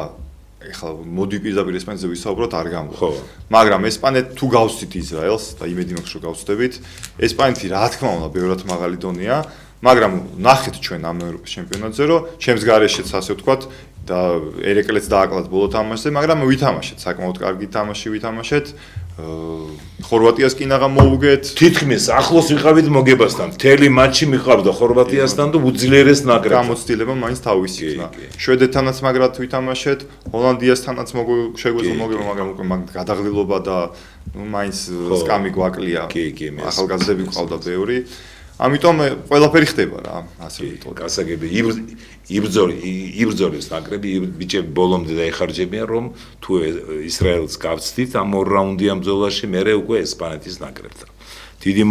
ეხლა მოდი პირდაპირ ესპანეთზე ვისაუბროთ, არ გამვა. მაგრამ ესპანეთ თუ გავწდით ისრაელს და იმედი მაქვს რომ გავწდებით, ესპანეთი რა თქმა უნდა ბევრად მაღალი დონეა, მაგრამ ნახეთ ჩვენ ამ ევროპის ჩემპიონატზე, რომ ჩემს გარეშეც ასე ვთქვათ და ერეკლეც დააკლათ ბოლო თამაშზე, მაგრამ ვითამაშეთ, საკმაოდ კარგი თამაში ვითამაშეთ. ხორვატიას კინაღა მოუგეთ. თითქმის ახლოს ვიყავით მოგებასთან. მთელი მატჩი მიყავდა ხორვატიასთან და უძლიერეს ნაკრებს. გამოცდილება მაინც თავისი იქნა. შვედეთთანაც მაგრად ვითამაშეთ, ჰოლანდიასთანაც შეგვეძლო მოგება, მაგრამ უკვე გადაღლილობა და მაინც სკამი გვაკლია. ახალგაზრდები ყავდა ბევრი. ამიტომ ყველაფერი ხდება რა, ასე ვიტყოდ. გასაგები იბრძოლის ნაკრები ბიჭები ბოლომდე დაიხარჯებიან რომ თუ ისრაელს გავცდით ამ ორ რაუნდიან ბრძოლაში მერე უკვე ესპანეთის ნაკრებთან. დიდი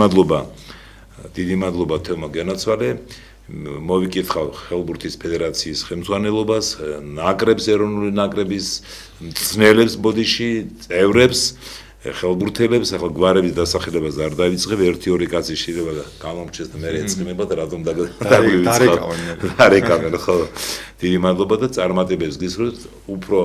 მადლობა თემო გენაცვალე. მოვიკითხავ ხელბურთის ფედერაციის ხელმძღვანელობას, ნაკრებს ეროვნული ნაკრების მწვრთნელებს ბოდიში, წევრებს, ხელბურთელებს, ახლა გვარების დასახელებას არ დავიწყებ, 1-2 კაცი შეიძლება და გამომჩეს და მე ეწყინება და რატომ დარეკავენ, ხო. დიდი მადლობა და წარმატებებს გისურვებთ უფრო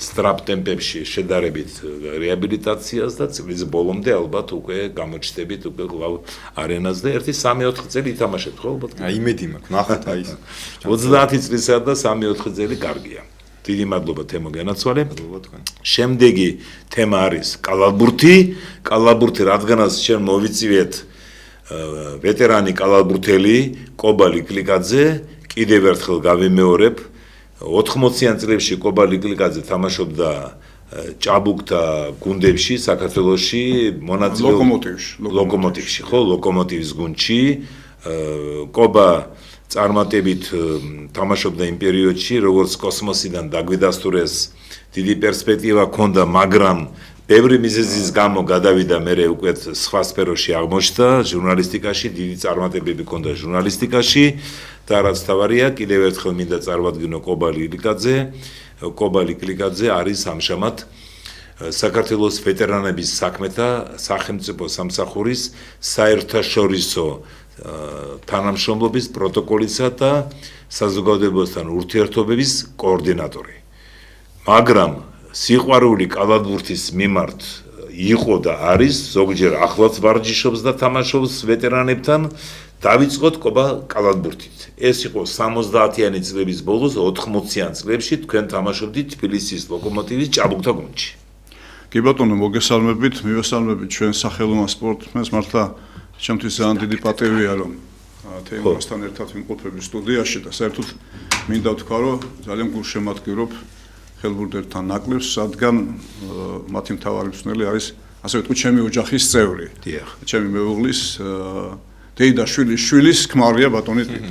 სწრაფ ტემპებში შედარებით რეაბილიტაციას და წლის ბოლომდე ალბათ უკვე გამოჩნდებით უკვე კვლავ არენაზე და 1-3-4 წელი ითამაშეთ ხო ალბათ? იმედი მაქვს, ნახოთ აი ეს. 30 წლისა და 3-4 წელი კარგია. დიდი მადლობა თემო გენაცვალე. მადლობა თქვენ. შემდეგი თემა არის კალათბურთი. კალათბურთი რადგანაც ჩვენ მოვიწივიეთ ვეტერანი კალათბურთელი კობა ლიკლიკაძე, კიდევ ერთხელ გავიმეორებ 80-იან წლებში კობა ლიკლიკაძე თამაშობდა ჭაბუკთა გუნდებში საქართველოში ლოკომოტივში ხო ლოკომოტივის გუნდში კობა წარმატებით თამაშობდა იმ პერიოდში როგორც კოსმოსიდან დაგვიდასტურეს დიდი პერსპექტივა ჰქონდა მაგრამ ბევრი მიზეზის გამო გადავიდა მერე უკვე სხვა სფეროში აღმოჩნდა ჟურნალისტიკაში დიდი წარმატებები ჰქონდა ჟურნალისტიკაში და რაც თავარია კიდევ ერთხელ მინდა წარვადგინო კობა ლიკლიკაძე არის ამჟამად საქართველოს ვეტერანების საქმეთა სახელმწიფო სამსახურის საერთაშორისო თანამშრომლობის პროტოკოლისა და საზოგადოებასთან ურთიერთობების კოორდინატორი მაგრამ სიყვარული კალათბურთის მიმართ იყო და არის ზოგჯერ ახლაც ვარჯიშობს და თამაშობს ვეტერანებთან დავიწყოთ კობა კალათბურთით ეს იყო 70-იანი წლების ბოლოს 80-იან წლებში თქვენ თამაშობდით თბილისის ლოკომოტივის ჭაბუკთა გუნდში კი ბატონო მოგესალმებით მივესალმებით ჩვენ სახელმწიფო სპორტსმენს მართლა ჩემთვის ძალიან დიდი პატივია რომ თემასთან ერთად ვიმყოფები სტუდიაში და საერთოდ მინდა ვთქვა რომ ძალიან გულშემატკივრობ ხელბურთელთა ნაკრებს, სადგან მათი მთავარი მსმენელი არის ასე ვთქვი, ჩემი ოჯახის წევრი. დიახ. ჩემი მეუღლის დეიდაშვილის ქმარია ბატონი ტიტი.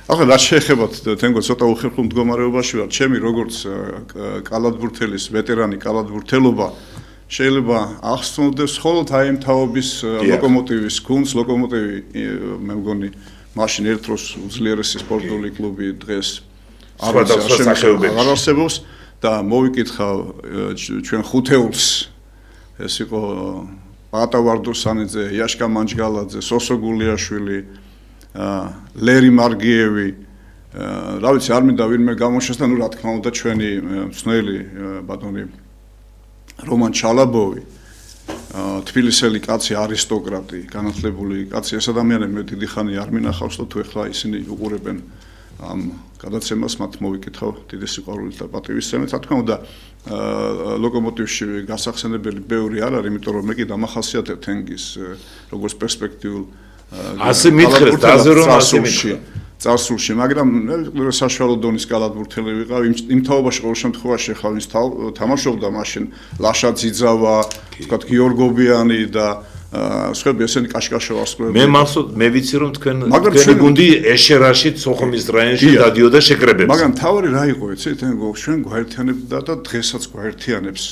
ახლა რაც შეეხებათ თენგო ცოტა უხერხულ მდგომარეობაში ვარ, ჩემი როგორც კალათბურთელის ვეტერანი კალათბურთელობა შეიძლება ახსოვდეს მხოლოდ აი ამ თაობის ლოკომოტივის გუნდს, ლოკომოტივი მე მგონი მაშინ ერთ დროს უძლიერესი სპორტული კლუბი დღეს არასებობს და მოვიკითხავ ჩვენ ხუთეულს ეს იყო პატა ვარდოსანიძე, იაშკა მანჯგალაძე, სოსო გულიაშვილი, ლერი მარგიევი, რა ვიცი არ მინდა ვინმე გამოჩეს და ნუ რა თქმა უნდა ჩვენი მსნელი ბატონი რომან ჩალაბოვი თბილისელი კაცი არისტოკრატი, განათლებული კაცი ეს ადამიანები მე დიდი ხანი არ მინახავს და თუ ეხლა ისინი უყურებენ ამ გადაცემას მათ მოვიკითხავ დიდი სიყვარულით და პატივისცემით. რა თქმა უნდა, ლოკომოტივში გასახსენებელი ბევრი არ არის, იმიტომ რომ მე კი დამახასიათებ თენგის როგორც პერსპექტიულ ასე მითხრეს დაზე რომ ასე მითხრეს. წარსულში, მაგრამ საშუალო დონის კალათბურთელი ვიყავ იმ თაობაში ყოველ შემთხვევაში ახლა ვინც თამაშობდა მაშინ ლაშა ძიძავა, თქვათ გიორგობიანი და სხვები ესენი კაშკაშა ვასწრებდნენ. მე მახსოვს მე ვიცი რომ თქვენი გუნდი ეშერაში სოხუმის რაიონში დადიოდა შეკრებებს. მაგრამ თავი რა იყო, იცით, ჩვენ გვაერთიანებდა და დღესაც გვაერთიანებს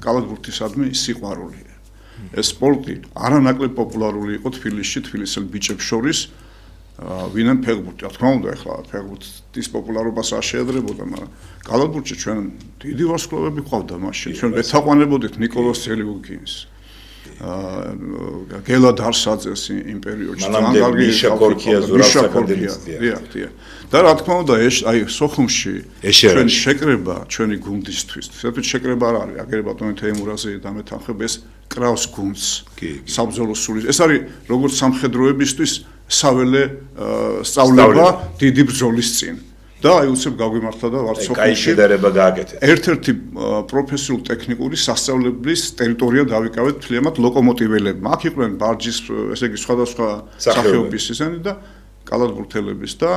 კალათბურთისადმი სიყვარული. ეს სპორტი არანაკლებ პოპულარული იყო თბილისში, თბილისელ ბიჭებს შორის. ვინმე ფეხბურთი, რა თქმა უნდა, ახლა ფეხბურთის პოპულარობას არ შეედრებოდა, მაგრამ კალათბურთში ჩვენ დიდი ვარსკვლავები ყავდა მაშინ. ჩვენ ვეთაყვანებოდით ნიკოლოზ ცელიუგინს. გელა დარსაძეს იმ პერიოდში ძალიან კარგი შაკორქია ზურაბსაკადემიის. დიახ. და რა თქმა უნდა, აი სოხუმში ჩვენ შეკრება ჩვენი გუნდისთვის. საერთოდ შეკრება არ არის. აგერ ბატონი თეიმურაზი დამეთანხმება ეს კრავს გუნდს. საბრძოლო სულის. ეს არის როგორც სამხედროებისთვის საველე სწავლება დიდი ბრძოლის წინ. და აი უცებ გაგვიმართლა და ვართ სოხუმში. კაი შედარება გააკეთეთ. ერთ-ერთი პროფესიული ტექნიკური სასწავლებლის ტერიტორია დავიკავეთ მთლიანად ლოკომოტიველებმა. აქ იყვნენ ბარჯის, ესე იგი სხვადასხვა სახეობის ისინი და კალათბურთელების და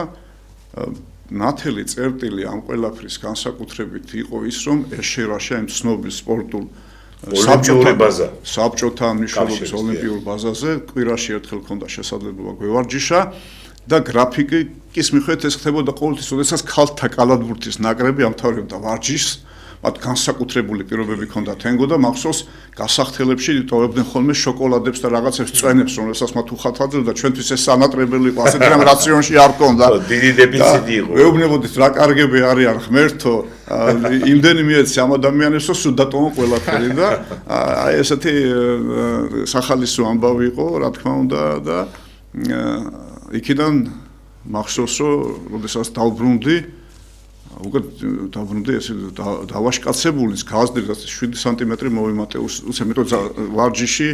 ნათელი წერტილი ამ ყველაფრის განსაკუთრებით იყო ის, რომ ეშერაში იმ ცნობილ სპორტულ ოლიმპიური ბაზა. საბჭოთა მნიშვნელობის ოლიმპიურ ბაზაზე კვირაში ერთხელ ქონდა შესაძლებლობა გვევარჯიშა და გრაფიკის მიხედვით ეს ხდებოდა ყოველთვის, როდესაც ქალთა კალათბურთის ნაკრები ამთავრებდა ვარჯიშს, მათ განსაკუთრებული პირობები ჰქონდათ თენგო და მახსოვს გასახთელებში ტოვებდნენ ხოლმე შოკოლადებს და რაღაცებს წვენებს, რომელსაც მათ უხალხავდნენ და ჩვენთვის ეს სანატრებელი იყო, ასეთი რამ რაციონში არ ჰქონდა. დიდი დეფიციტი იყო. ვეუბნებოდით რა კარგები არიან ღმერთო, იმდენი მიეცი ამ ადამიანებს, რომ სულ დატოვა ყველაფერი და აი ესეთი სახალისო ამბავი იყო, რა თქმა უნდა და იქიდან მახსოვს, რომ როდესაც დავბრუნდი უკვე დავბრუნდი ესე დავაშკაცებულიც გავაზრდა 7 სანტიმეტრი მოვიმატე უცემიტო ვარჯიში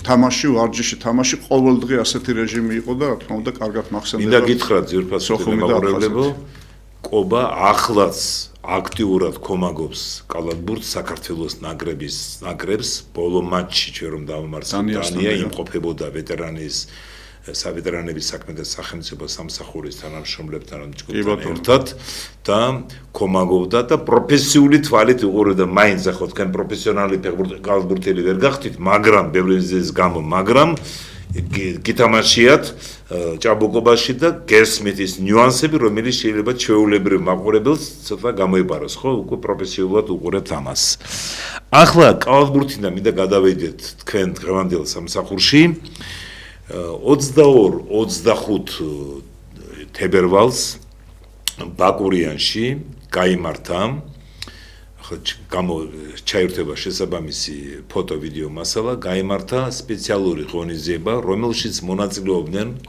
თამაში ყოველდღე ასეთი რეჟიმი იყო და რა თქმა უნდა კარგად მახსენდება. მინდა გითხრათ ძირფასო მეგობრებო, ყობა ახლაც აქტიურად კომაგობს კალათბურთს საქართველოს ნაკრებს ბოლო მატჩი ჩვენ რომ დავამარცხეთ დანია იმყოფებოდა ვეტერანის სავეტერანების საქმეთა სახელმწიფო სამსახურის თანამშრომლებთან ჯგუფთან ერთად და კომაგობდა და პროფესიული თვალით უყურებდა მაინც ახლა თქვენ პროფესიონალი კალათბურთელი ვერ გახდით, მაგრამ ბევრი ზის გამო, მაგრამ გითამაშიათ ჭაბუკობაში და გესმით ის ნიუანსები, რომელიც შეიძლება ჩვეულებრივ მაყურებელს ცოტა გამოიპაროს, ხო? უკვე პროფესიულად უყურებთ ამას. ახლა კალათბურთიდან მინდა გადავიდეთ თქვენ დღევანდელ სამსახურში. 22-25 თებერვალს ბაკურიანში გაიმართა ჩაირთვება შესაბამისი ფოტო-ვიდეო მასალა, გაიმართა სპეციალური ღონისძიება, რომელშიც მონაწილეობდნენ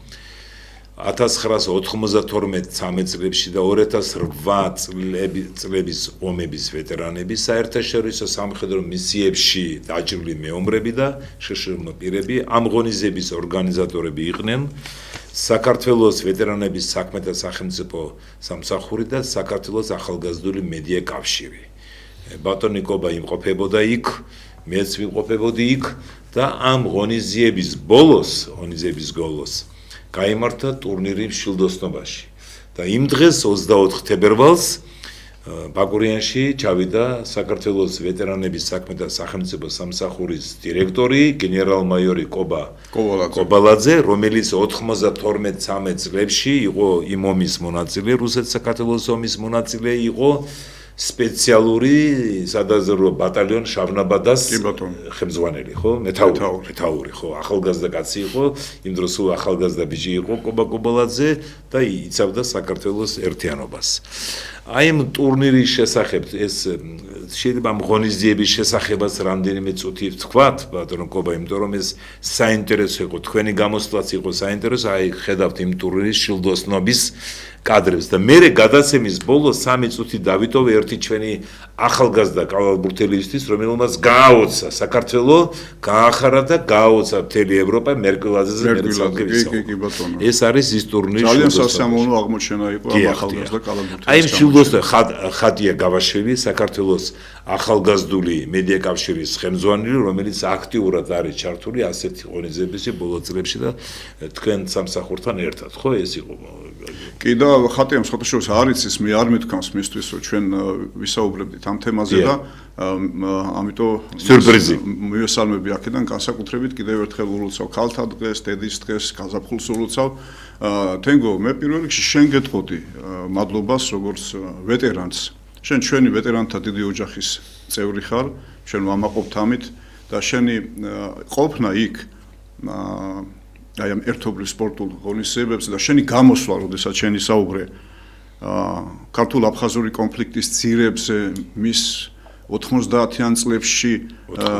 1992-13 წლებში და 2008 წლების ომების ვეტერანები, საერთაშორისო სამხედრო მისიებში დაჭრილი მეომრები და შშმ პირები. ამ ღონისძიების ორგანიზატორები იყვნენ საქართველოს ვეტერანების საქმეთა სახელმწიფო სამსახური და საქართველოს ახალგაზრდული მედია კავშირი. ბატონი კობა იმყოფებოდა იქ, მეც ვიმყოფებოდი იქ და ამ ღონისძიების ბოლოს გაიმართა ტურნირი მშვილდოსნობაში და იმ დღეს 24 თებერვალს ბაკურიანში ჩავიდა საქართველოს ვეტერანების საქმეთა სახელმწიფო სამსახურის დირექტორი გენერალ-მაიორი კობალაძე, რომელიც 92-13 წლებში იყო იმ ომის მონაწილე, რუსეთ-საქართველოს ომის მონაწილე იყო სპეციალური სადაზვერვო ბატალიონ შავნაბადას ხელმძღვანელი, ხო? მეთაური, ხო? ახალგაზრდა კაცი იყო, იმ დროს უ ახალგაზრდა ბიჭი იყო კობალაძე და იცავდა საქართველოს ერთიანობას. აი ამ ტურნირის შესახებ ეს შეიძლება ღონისძიების შესახებაც რამდენიმე წუთი ვთქვათ, ბატონო კობა, იმიტომ რომ ეს საინტერესო იყო, თქვენი გამოსვლაც იყო საინტერესო, აი ხედავთ იმ ტურნირის შილდოსნობის კადრებს და მე გადაცემის ბოლოს 3 წუთი დავიტოვე ერთი ჩვენი ახალგაზრდა კალათბურთელისთვის, რომელმაც გააოცა საქართველო, გაახარა და გააოცა მთელი ევროპა მერკულაძეზე ეს არის ის ტურნირი. ძალიან სასიამოვნო აღმოჩენა იყო ამ ახალგაზრდა კალათბურთელის. აი შილდოსნო ხატია გავაშვილი საქართველოს ახალგაზრდული მედია კავშირის ხელმძღვანელი, რომელიც აქტიურად არის ჩართული ასეთი ღონისძიებებში ბოლო წლებში და თქვენ სამსახურთან ერთად, ხო ეს იყო? კი და ხატია მსხვილთაშორის არ იცის, მე არ მithkams მისთვის, რომ ჩვენ ვისაუბრებდით ამ თემაზე და ამიტომ სიურპრიზი მივესალმები აქედან განსაკუთრებით კიდევ ერთხელ ულოცავ ქალთა დღეს, დედის დღეს, გაზაფხულს ულოცავ. თენგო, მე პირველ რიგში შენ გეტყოდი მადლობას როგორც ვეტერანს. შენ ჩვენი ვეტერანთა დიდი ოჯახის წევრი ხარ, ჩვენ ვამაყობთ ამით და შენი ყოფნა იქ აი ამ ერთობლივ სპორტულ ღონისძიებებზე და შენი გამოსვლა, როდესაც შენი საუბრე ქართულ-აფხაზური კონფლიქტის ძირებზე, მის 90-იან წლებში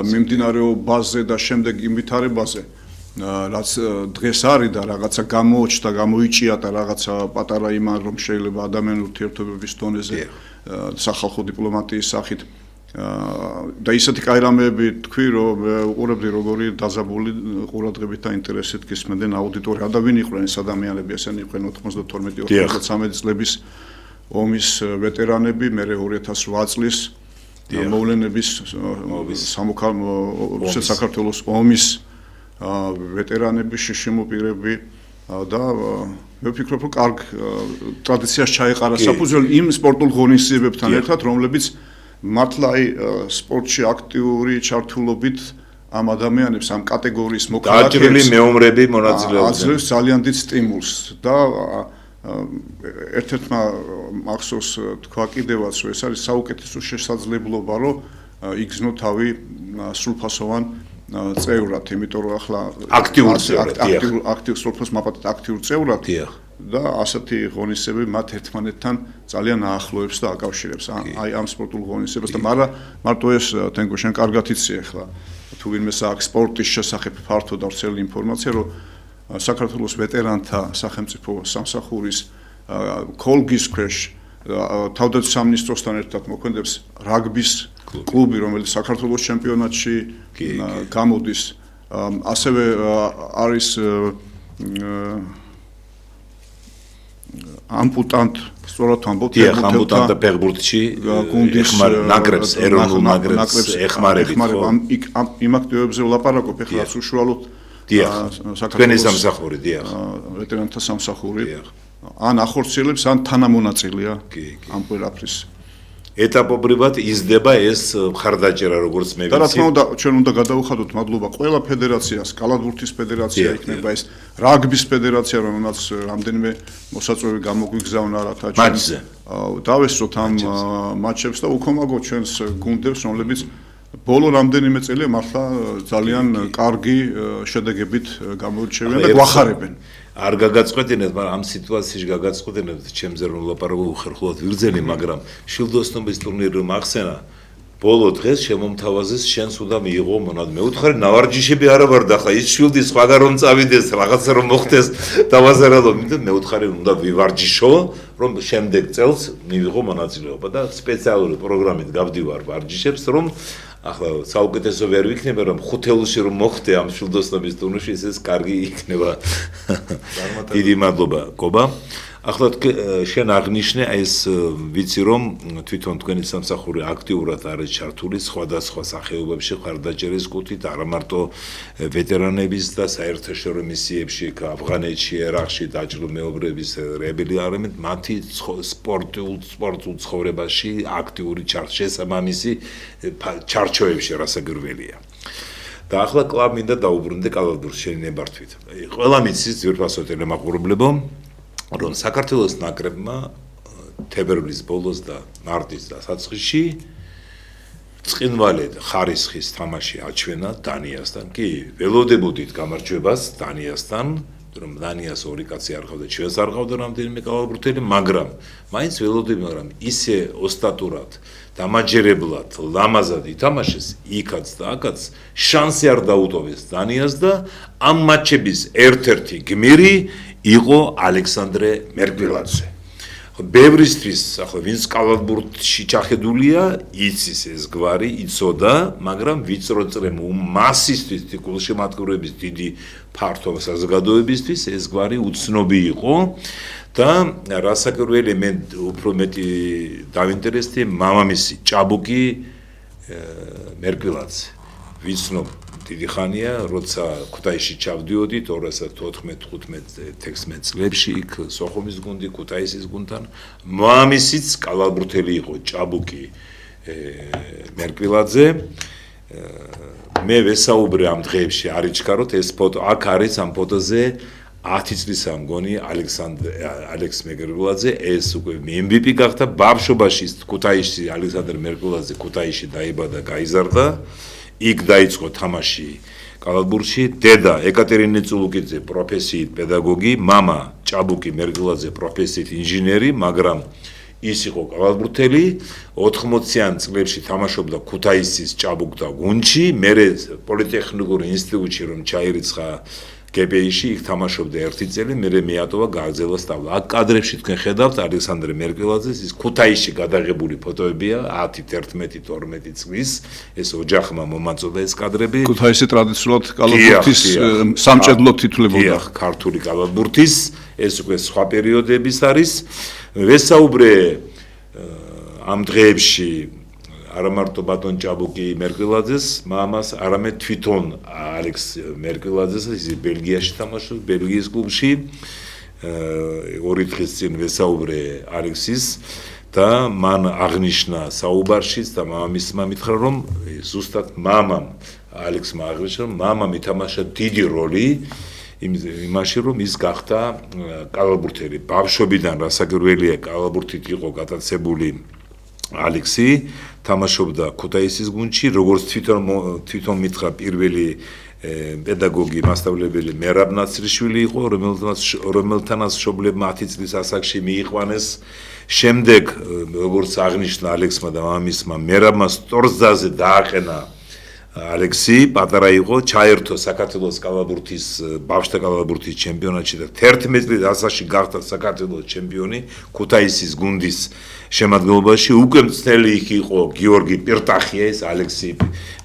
მიმდინარეობაზე და შემდეგ იმ ვითარებაზე, რაც დღეს არის და რაღაცა გამოჩნდა, გამოიჭიატა რაღაცა პატარა იმან, რომ შეიძლება ადამიანური ურთიერთობების დონეზე სახალხო დიპლომატიის სახით და ისეთი კაი რამეები თქვი, რომ უყურებდი როგორი დაზაბული ყურადღებით და ინტერესით გისმენდნენ აუდიტორია და ვინ იყვნენ ეს ადამიანები, ესენი იყვნენ 92-93 წლების ომის ვეტერანები, მერე 2008 წლის მოვლენების საქართველოს ომის ვეტერანები, შშმ პირები და მე ვფიქრობ, რომ კარგ ტრადიციას ჩაეყარა საფუძველი იმ სპორტულ ღონისძიებებთან ერთად, რომლებიც მართლა აი სპორტში აქტიური ჩართულობით ამ ადამიანებს ამ კატეგორიის მოქალაქეებს დაჭრილი მეომრები მონაწილეობდნენ. აძლევს ძალიან დიდ სტიმულს და ერთ-ერთმა მახსოვს თქვა კიდევაც, რომ ეს არის საუკეთესო შესაძლებლობა, რომ იგრძნო თავი სრულფასოვან წევრად, იმიტომ რომ ახლა აქტიურ წევრად, აქტიურ სრულფას მაპატეთ აქტიურ წევრად და ასეთი ღონისძიებები მათ ერთმანეთთან ძალიან აახლოებს და აკავშირებს აი ამ სპორტულ ღონისძიებას და მარტო ეს თენგო შენ კარგად იცი ახლა თუ ვინმეს აქვს სპორტის შესახებ ფართო და ვრცელი ინფორმაცია, რომ საქართველოს ვეტერანთა სახელმწიფო სამსახურის კოლგის ქვეშ თავდაცვის სამინისტროსთან ერთად მოქმედებს რაგბის კლუბი, რომელიც საქართველოს ჩემპიონატში გამოდის. ასევე არის ამპუტანტ, სწორად ვამბობ, ამპუტანტთა ფეხბურთში ნაკრებს, ეროვნულ ნაკრებს ეხმარებით. იმ აქტივობებზე ვლაპარაკობ, ახლა უშუალოდ თქვენი სამსახური, ვეტერანთა სამსახური. ან ახორციელებს, ან თანამონაწილეა ამ ყველაფრის. ეტაპობრივად იზრდება ეს მხარდაჭერა, როგორც მე ვიცი. და რა თქმა უნდა, ჩვენ უნდა გადავუხადოთ მადლობა ყველა ფედერაციას, კალათბურთის ფედერაცია იქნება ეს, რაგბის ფედერაცია, რომელმაც რამდენიმე მოსაწვევი გამოგვიგზავნა, რათა ჩვენ დავესწროთ ამ მატჩებს და უქომაგოთ ჩვენს გუნდებს, რომლებიც ბოლო რამდენიმე წელია მართლა ძალიან კარგი შედეგებით გამოირჩევიან და გვახარებენ. არ გაგაწყვეტინეთ, მაგრამ ამ სიტუაციაში გაგაწყვეტინეთ, ჩემზე რომ ვლაპარაკობ უხერხულად ვირძენი, მაგრამ შილდოსნობის ტურნირი რომ ახსენა, ბოლო დღეს შემომთავაზეს შენს უნდა მიიღო მონად. მე ვუთხარი ნავარჯიშები არა ვარ და ხა ის შილდი სხვაგან რომ წავიდეს, რაღაცა რომ მოხდეს დავაზარალო, მე ვუთხარი უნდა ვივარჯიშო, რომ შემდეგ წელს მივიღო მონაწილეობა და სპეციალური პროგრამით გავდივარ ვარჯიშებს, რომ ახლა საუკეთესო ვერ ვიქნება, რომ ხუთეულში რომ მოხდე ამ შილდოსნობის ტურნირში, ეს კარგი იქნება. დიდი მადლობა, კობა. ახლა შენ აღნიშნე ეს ვიცი რომ თვითონ თქვენი სამსახური აქტიურად არის ჩართული სხვადასხვა სახეობებში მხარდაჭერის კუთხით, არა მარტო ვეტერანების და საერთაშორისო მისიებში, ავღანეთში, ერაყში დაჭრილ მეომრების რებელი, არამედ მათი სპორტულ ცხოვრებაში აქტიური შესაბამისი ჩარჩოებში რასაკვირველია. და ახლა კლუბ მინდა დაუბრუნდე კალათბურთს შენი ნებართვით. ყველა მიცის ძვირფასო ტელემაყურებლებო, რომ საქართველოს ნაკრებმა თებერვლის ბოლოს და მარტის დასაწყისში წყინვალედ ხარისხის თამაში აჩვენა დანიასთან. კი, ველოდებოდით გამარჯვებას დანიასთან, რომ დანიას ორი კაცი არ ყავდა, ჩვენს არ ყავდა რამდენიმე კალათბურთელი, მაგრამ მაინც ველოდები, მაგრამ ისე ოსტატურად, დამაჯერებლად, ლამაზად ითამაშეს იქაც და აქაც, შანსი არ დაუტოვეს დანიას და ამ მატჩების ერთ-ერთი გმირი იყო ალექსანდრე მერკვილაძე. ბევრისთვის, ახლა ვინც კალათბურთში ჩახედულია, იცის ეს გვარი, იცოდა, მაგრამ ვიწრო წრემ მასისთვის, გულშემატკივრების დიდი ფართო საზოგადოებისთვის ეს გვარი უცნობი იყო და რასაკვირველია, მე უფრო მეტი დავინტერესდი მამამისი ჭაბუკი მერკვილაძე. ვიცნობ დიდი ხანია, როცა ქუთაისში ჩავდიოდი 2014-15 წლებში იქ სოხუმის გუნდი, ქუთაისის გუნდთან, მამამისიც კალათბურთელი იყო ჭაბუკი მერკვილაძე. მე ვესაუბრე ამ დღეებში არ იჩქაროთ ეს ფოტო, აქ არის ამ ფოტოზე 10 წლისა მგონი ალექს მერკვილაძე, ეს უკვე MVP გახდა ბავშვობაში ქუთაისში ალექსანდრე მერკვილაძე ქუთაისში დაიბადა, გაიზარდა. იქ დაიწყო თამაში კალათბურთში, დედა ეკატერინე წულუკიძე პროფესიით პედაგოგი, მამა ჭაბუკი მერკვილაძე პროფესიით ინჟინერი, მაგრამ ის იყო კალათბურთელი, 80-იან წლებში თამაშობდა ქუთაისის ჭაბუკთა გუნდში, მერე პოლიტექნიკური ინსტიტუტში რომ ჩაირიცხა გპ-ში, იქ თამაშობდა 1 წელი, მერე მეატოვა გააგზავნა სწავლა. აქ კადრებში თქვენ ხედავთ ალექსანდრე მერკვილაძეს, ის ქუთაისში გადაღებული ფოტოებია 10, 11, 12 წლის, ეს ოჯახმა მომაწოდა ეს კადრები. ქუთაისი ტრადიციულად კალათბურთის სამჭედლოდ თითლებოდა. ქართული კალათბურთის, ეს უკვე სხვა პერიოდების არის. ვესაუბრე ამ დღეებში არა მარტო ბატონ ჭაბუკი მერკვილაძეს, მამას, არამედ თვითონ ალექს მერკვილაძეს, ის ბელგიაში თამაშობს, ბელგიის კლუბში. 2 დღის წინ ვესაუბრე ალექსის და მან აღნიშნა საუბარშიც და მამამისმა მითხრა რომ ზუსტად მამამ ალექსმა აღნიშნა რომ მამამ ითამაშა დიდი როლი იმაში რომ ის გახდა კალათბურთელი ბავშვობიდან რასაკვირველია კალათბურთით იყო გატაცებული ალექსი თამაშობდა ქუთაისის გუნდში როგორც თვითონ მითხრა პირველი პედაგოგი მასწავლებელი მერაბ ნაცრიშვილი იყო რომელთანაც მშობლებმა 10 წლის ასაკში მიიყვანეს შემდეგ როგორც აღნიშნა ალექსმა და მამამისმა მერაბმა სწორზაზე დააყენა ალექსი პატარა იყო ჩაერთო საქართველოს კალათბურთის ბავშვთა კალათბურთის ჩემპიონატში და 11 წლის ასაკში გახდა საქართველოს ჩემპიონი ქუთაისის გუნდის შემადგენლობაში უკვე მწვრთნელი იყო გიორგი პირტახია ეს ალექსი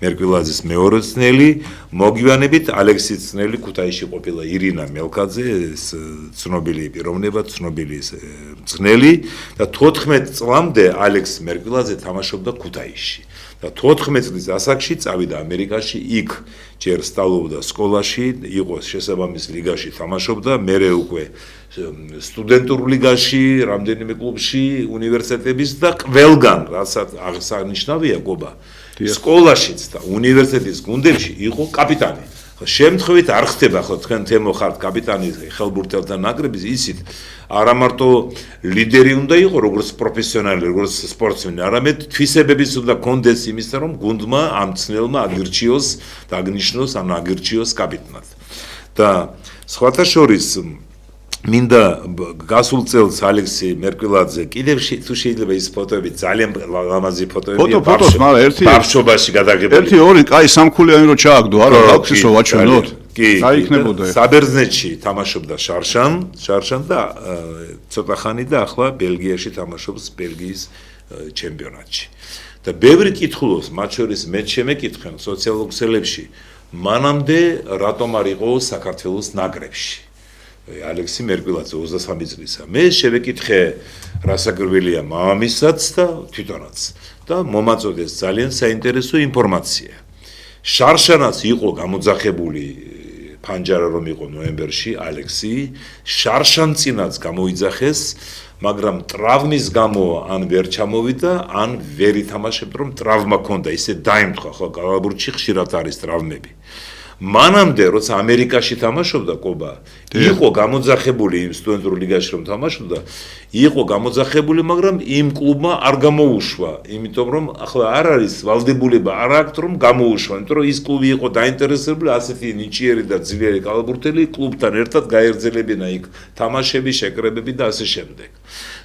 მერკვილაძის მეორე მწვრთნელი მოგვიანებით ალექსის მწვრთნელი ქუთაისში ყოფილა ირინა მელკაძე ცნობილი პიროვნება ცნობილი მწვრთნელი და 14 წლამდე ალექს მერკვილაძე თამაშობდა ქუთაისში და 14 წლის ასაკში წავიდა ამერიკაში იქ ჯერ სწავლობდა სკოლაში იყო შესაბამის ლიგაში თამაშობდა მერე უკვე სტუდენტურ ლიგაში რამდენიმე კლუბში უნივერსიტეტების და ყველგან რასაც აღსანიშნავია გობა სკოლაშიც და უნივერსიტეტის გუნდებში იყო კაპიტანი შემთხვევით არ ხდება ხო თქვენ თემო ხართ კაპიტანი ხელბურთელთა ნაკრების ისიც არა მარტო ლიდერი უნდა იყოს როგორც პროფესიონალი როგორც სპორტსმენი არამედ თვისებებიც უნდა კონდეს იმისა რომ გუნდმა ამ მწვრთნელმა აგირჩიოს და აგნიშნოს ან აგირჩიოს კაპიტნად და სხვათა შორის მინდა გასულ წელს ალექსი მერკვილაძე კიდევ თუ შეიძლება ის ფოტოები ძალიან ლამაზი ფოტოებია ფოტოს მაგრამ ერთი ბავშვობაში გადაღებული ერთი ორი კაი სამქულიანი რო ჩააგდო არა ბავშვისო ვაჩვენოთ იქნებოდა საბერძნეთში თამაშობდა შარშან და ცოტა ხანი და ახლა ბელგიაში თამაშობს ბელგიის ჩემპიონატში და ბევრი კითხულობს მათ შორის მეც შემეკითხენ სოციალურ ქსელებში მანამდე რატომ არ იყო საქართველოს ნაკრებში ალექსი მერკვილაძე 23 წლისა. მე შევეკითხე რასაკვირველია მამამისაც და თვითონაც და მომაწოდეს ძალიან საინტერესო ინფორმაცია. შარშანაც იყო გამოძახებული ფანჯარა რომ იყო ნოემბერში ალექსი, შარშანწინაც გამოიძახეს, მაგრამ ტრავმის გამო ან ვერ ჩამოვიდა, ან ვერ ითამაშებდა რომ ტრავმა ჰქონდა, ისე დაემთხვა ხო კალათბურთში ხშირად არის ტრავმები. მანამდე როცა ამერიკაში თამაშობდა კობა იყო გამოძახებული იმ სტუდენტურ ლიგაში რომ თამაშობდა იყო გამოძახებული მაგრამ იმ კლუბმა არ გამოუშვა იმიტომ რომ ახლა არ არის ვალდებულება არ აქვს რომ გამოუშვა იმიტომ რომ ის კლუბი იყო დაინტერესებული ასეთი ნიჭიერი და ძლიერი კალათბურთელი კლუბთან ერთად გაერძელებინა იქ თამაშები შეკრებები და ასე შემდეგ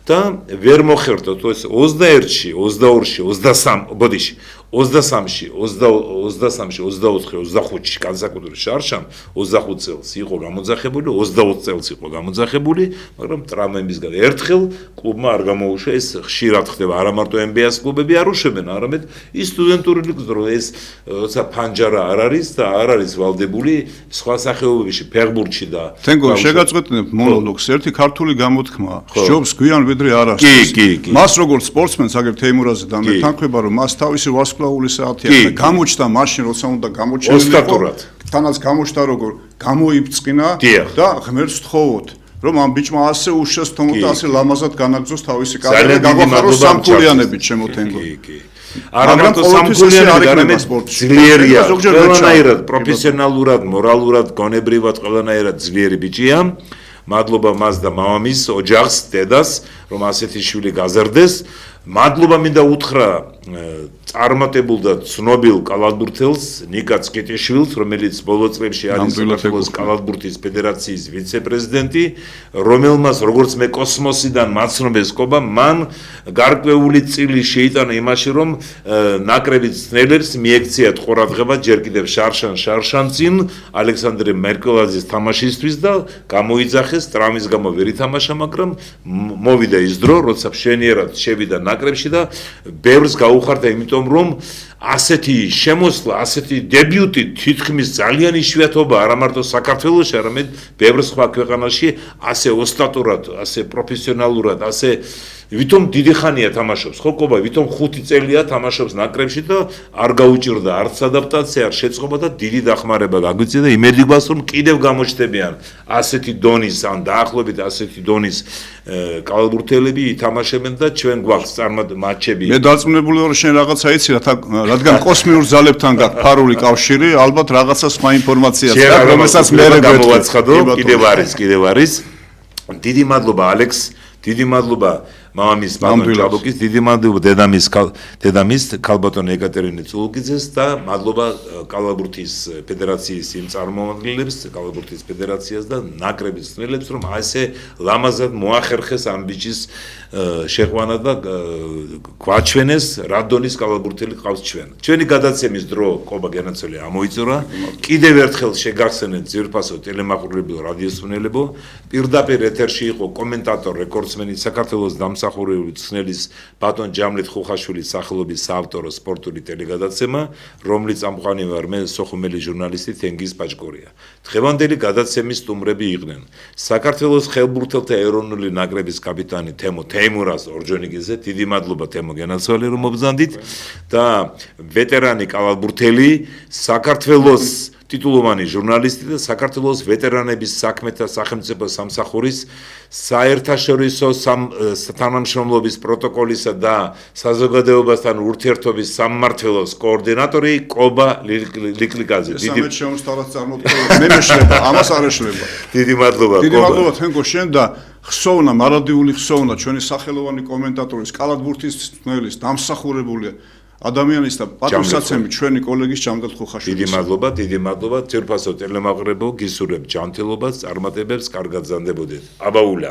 და ვერ მოხერხდა ეს 21-ში 22-ში 23 ბოდიში 23-ში 24-ში 25-ში განსაკუთრებით შარშან 25 წელს იყო გამოძახებული 20 წელს იყო გამოძახებული მაგრამ ტრამვების გამო ერთხელ კლუბმა არ გამოუშვა ეს ხშირად ხდება არა მარტო NBA-ს კლუბები არ უშვებენ არამედ ის სტუდენტური ლიგის დრო ეს როცა ფანჯარა არ არის და არ არის ვალდებული სხვა სახეობებში ფეხბურთში და თენგო შეგაწყვეტნებ მონოლოგს ერთი ქართული გამოთქმა ჯობს გვიან ვიდრე არასდროს მას როგორც სპორტსმენს აგერ თეიმურაზე და მე თანხმება რომ მას თავისი ვარსკვლავური საათი აქვს გამოჩნდა მაშინ როცა უნდა გამოჩენილიყო თანაც გამოჩნდა როგორ გამოიბწყინა და ღმერთს ვთხოვოთ რომ ამ ბიჭმა ასე უშეს თომოთ და ასე ლამაზად განაგზოს თავისი კარიერა გაგვახაროს სამქულიანებით შემოთენგო არა მარტო სამქულიანობით არამედ ძლიერია ყველანაირად პროფესიონალურად მორალურად გონებრივად ყველანაირად ძლიერი ბიჭია მადლობა მას და მამამის ოჯახს დედას რომ ასეთი შვილი გაზარდეს მადლობა მინდა უთხრა წარმატებულ და ცნობილ კალათბურთელს ნიკა წკეტიშვილს რომელიც ბოლო წლებში არის საქართველოს კალათბურთის ფედერაციის ვიცე-პრეზიდენტი რომელმაც როგორც მე კოსმოსიდან მაცნობეს კობა მან გარკვეული წილი შეიტანა იმაში რომ ნაკრების მწვრთნელებს მიექციათ ყურადღება ჯერ კიდევ შარშანწინ ალექსანდრე მერკვილაძის თამაშისთვის და გამოიძახეს ტრამვის გამო ვერ ითამაშა მაგრამ მოვიდა ის დრო როცა მშვენიერად შევიდა ნაკრებში და ბევრს გაუხარდა იმიტომ რომ ასეთი შემოსვლა, ასეთი დებიუტი თითქმის ძალიან იშვიათობა არა მარტო საქართველოში, არამედ ბევრ სხვა ქვეყანაში ასე ოსტატურად, ასე პროფესიონალურად, ასე ვითომ დიდი ხანია თამაშობს, ხო კობა, ვითომ 5 წელია თამაშობს ნაკრებში და არ გაუჭირდა არც ადაპტაცია, არ შეწყობა და დიდი დახმარება გაგვიწია და იმედი გვაქვს რომ კიდევ გამოჩნდებიან ასეთი დონის ან დაახლოებით ასეთი დონის კალათბურთელები ითამაშებენ და ჩვენ გვაქვს მატჩები. მე დარწმუნებული ვარ შენ რაღაცა იცი რადგან კოსმიურ ძალებთან გაქვს ფარული კავშირი, ალბათ რაღაცა სხვა ინფორმაციაც გაქვს, რომელსაც მე გამოვაცხადო, კიდევ არის. დიდი მადლობა ალექს, დიდი მადლობა მამამის ბატონ ჭაბუკის, დიდი მადლობა დედამის ქალბატონ ეკატერინე წულუკიძეს და მადლობა კალათბურთის ფედერაციის იმ წარმომადგენლებს, კალათბურთის ფედერაციას და ნაკრების წვრილებს, რომ ასე ლამაზად მოახერხეს ამ ბიჭის შეყვანა და გვაჩვენეს რა დონის კალათბურთელი ყავს ჩვენ. ჩვენი გადაცემის დრო ყობა გენაცელი ამოიწურა. კიდევ ერთხელ შეგახსენეთ ძვირფასო ტელემაყურებელ რადიოსმენელებო, პირდაპირ ეთერში იყო კომენტატორ რეკორდსმენი საქართველოს დამსახურებული ცნელის ბატონ ჯამლეთ ხუხაშვილის სახელობის საავტორო სპორტული ტელეგადაცემა, რომლის წამყვანი ვარ მე სოხუმელი ჟურნალისტი თენგიზ პაჭკორია. დღევანდელი გადაცემის სტუმრები იყვნენ საქართველოს ხელბურთელთა ეროვნული ნაკრების კაპიტანი თემურაზ ორჯონიგიძე, დიდი მადლობა თემო გენაცვალე რომ მობრძანდით და ვეტერანი კალათბურთელი საქართველოს ტიტულოვანი ჟურნალისტი და საქართველოს ვეტერანების საქმეთა სახელმწიფო სამსახურის საერთაშორისო თანამშრომლობის პროტოკოლისა და საზოგადოებასთან ურთიერთობის სამმართველოს კოორდინატორი კობა ლიკლიკაძე. დიდი შემოსთავაზ წარმოთქვა მე მეშლება, ამას არ ეშლება. დიდი მადლობა. დიდი მადლობა თენგო შენ და ხსოვნა, მარადიული ხსოვნა ჩვენი სახელოვანი კომენტატორის კალათბურთის ცნელის დამსახურებული ადამიანის და პატრონსაცემი ჩვენი კოლეგის ჯამდელ ხუხაშვილის. დიდი მადლობა, ძვირფასო ტელემაყურებელო, გისურვებთ ჯანმრთელობას, წარმატებებს, კარგად ზანდებოდეთ. აბაულა.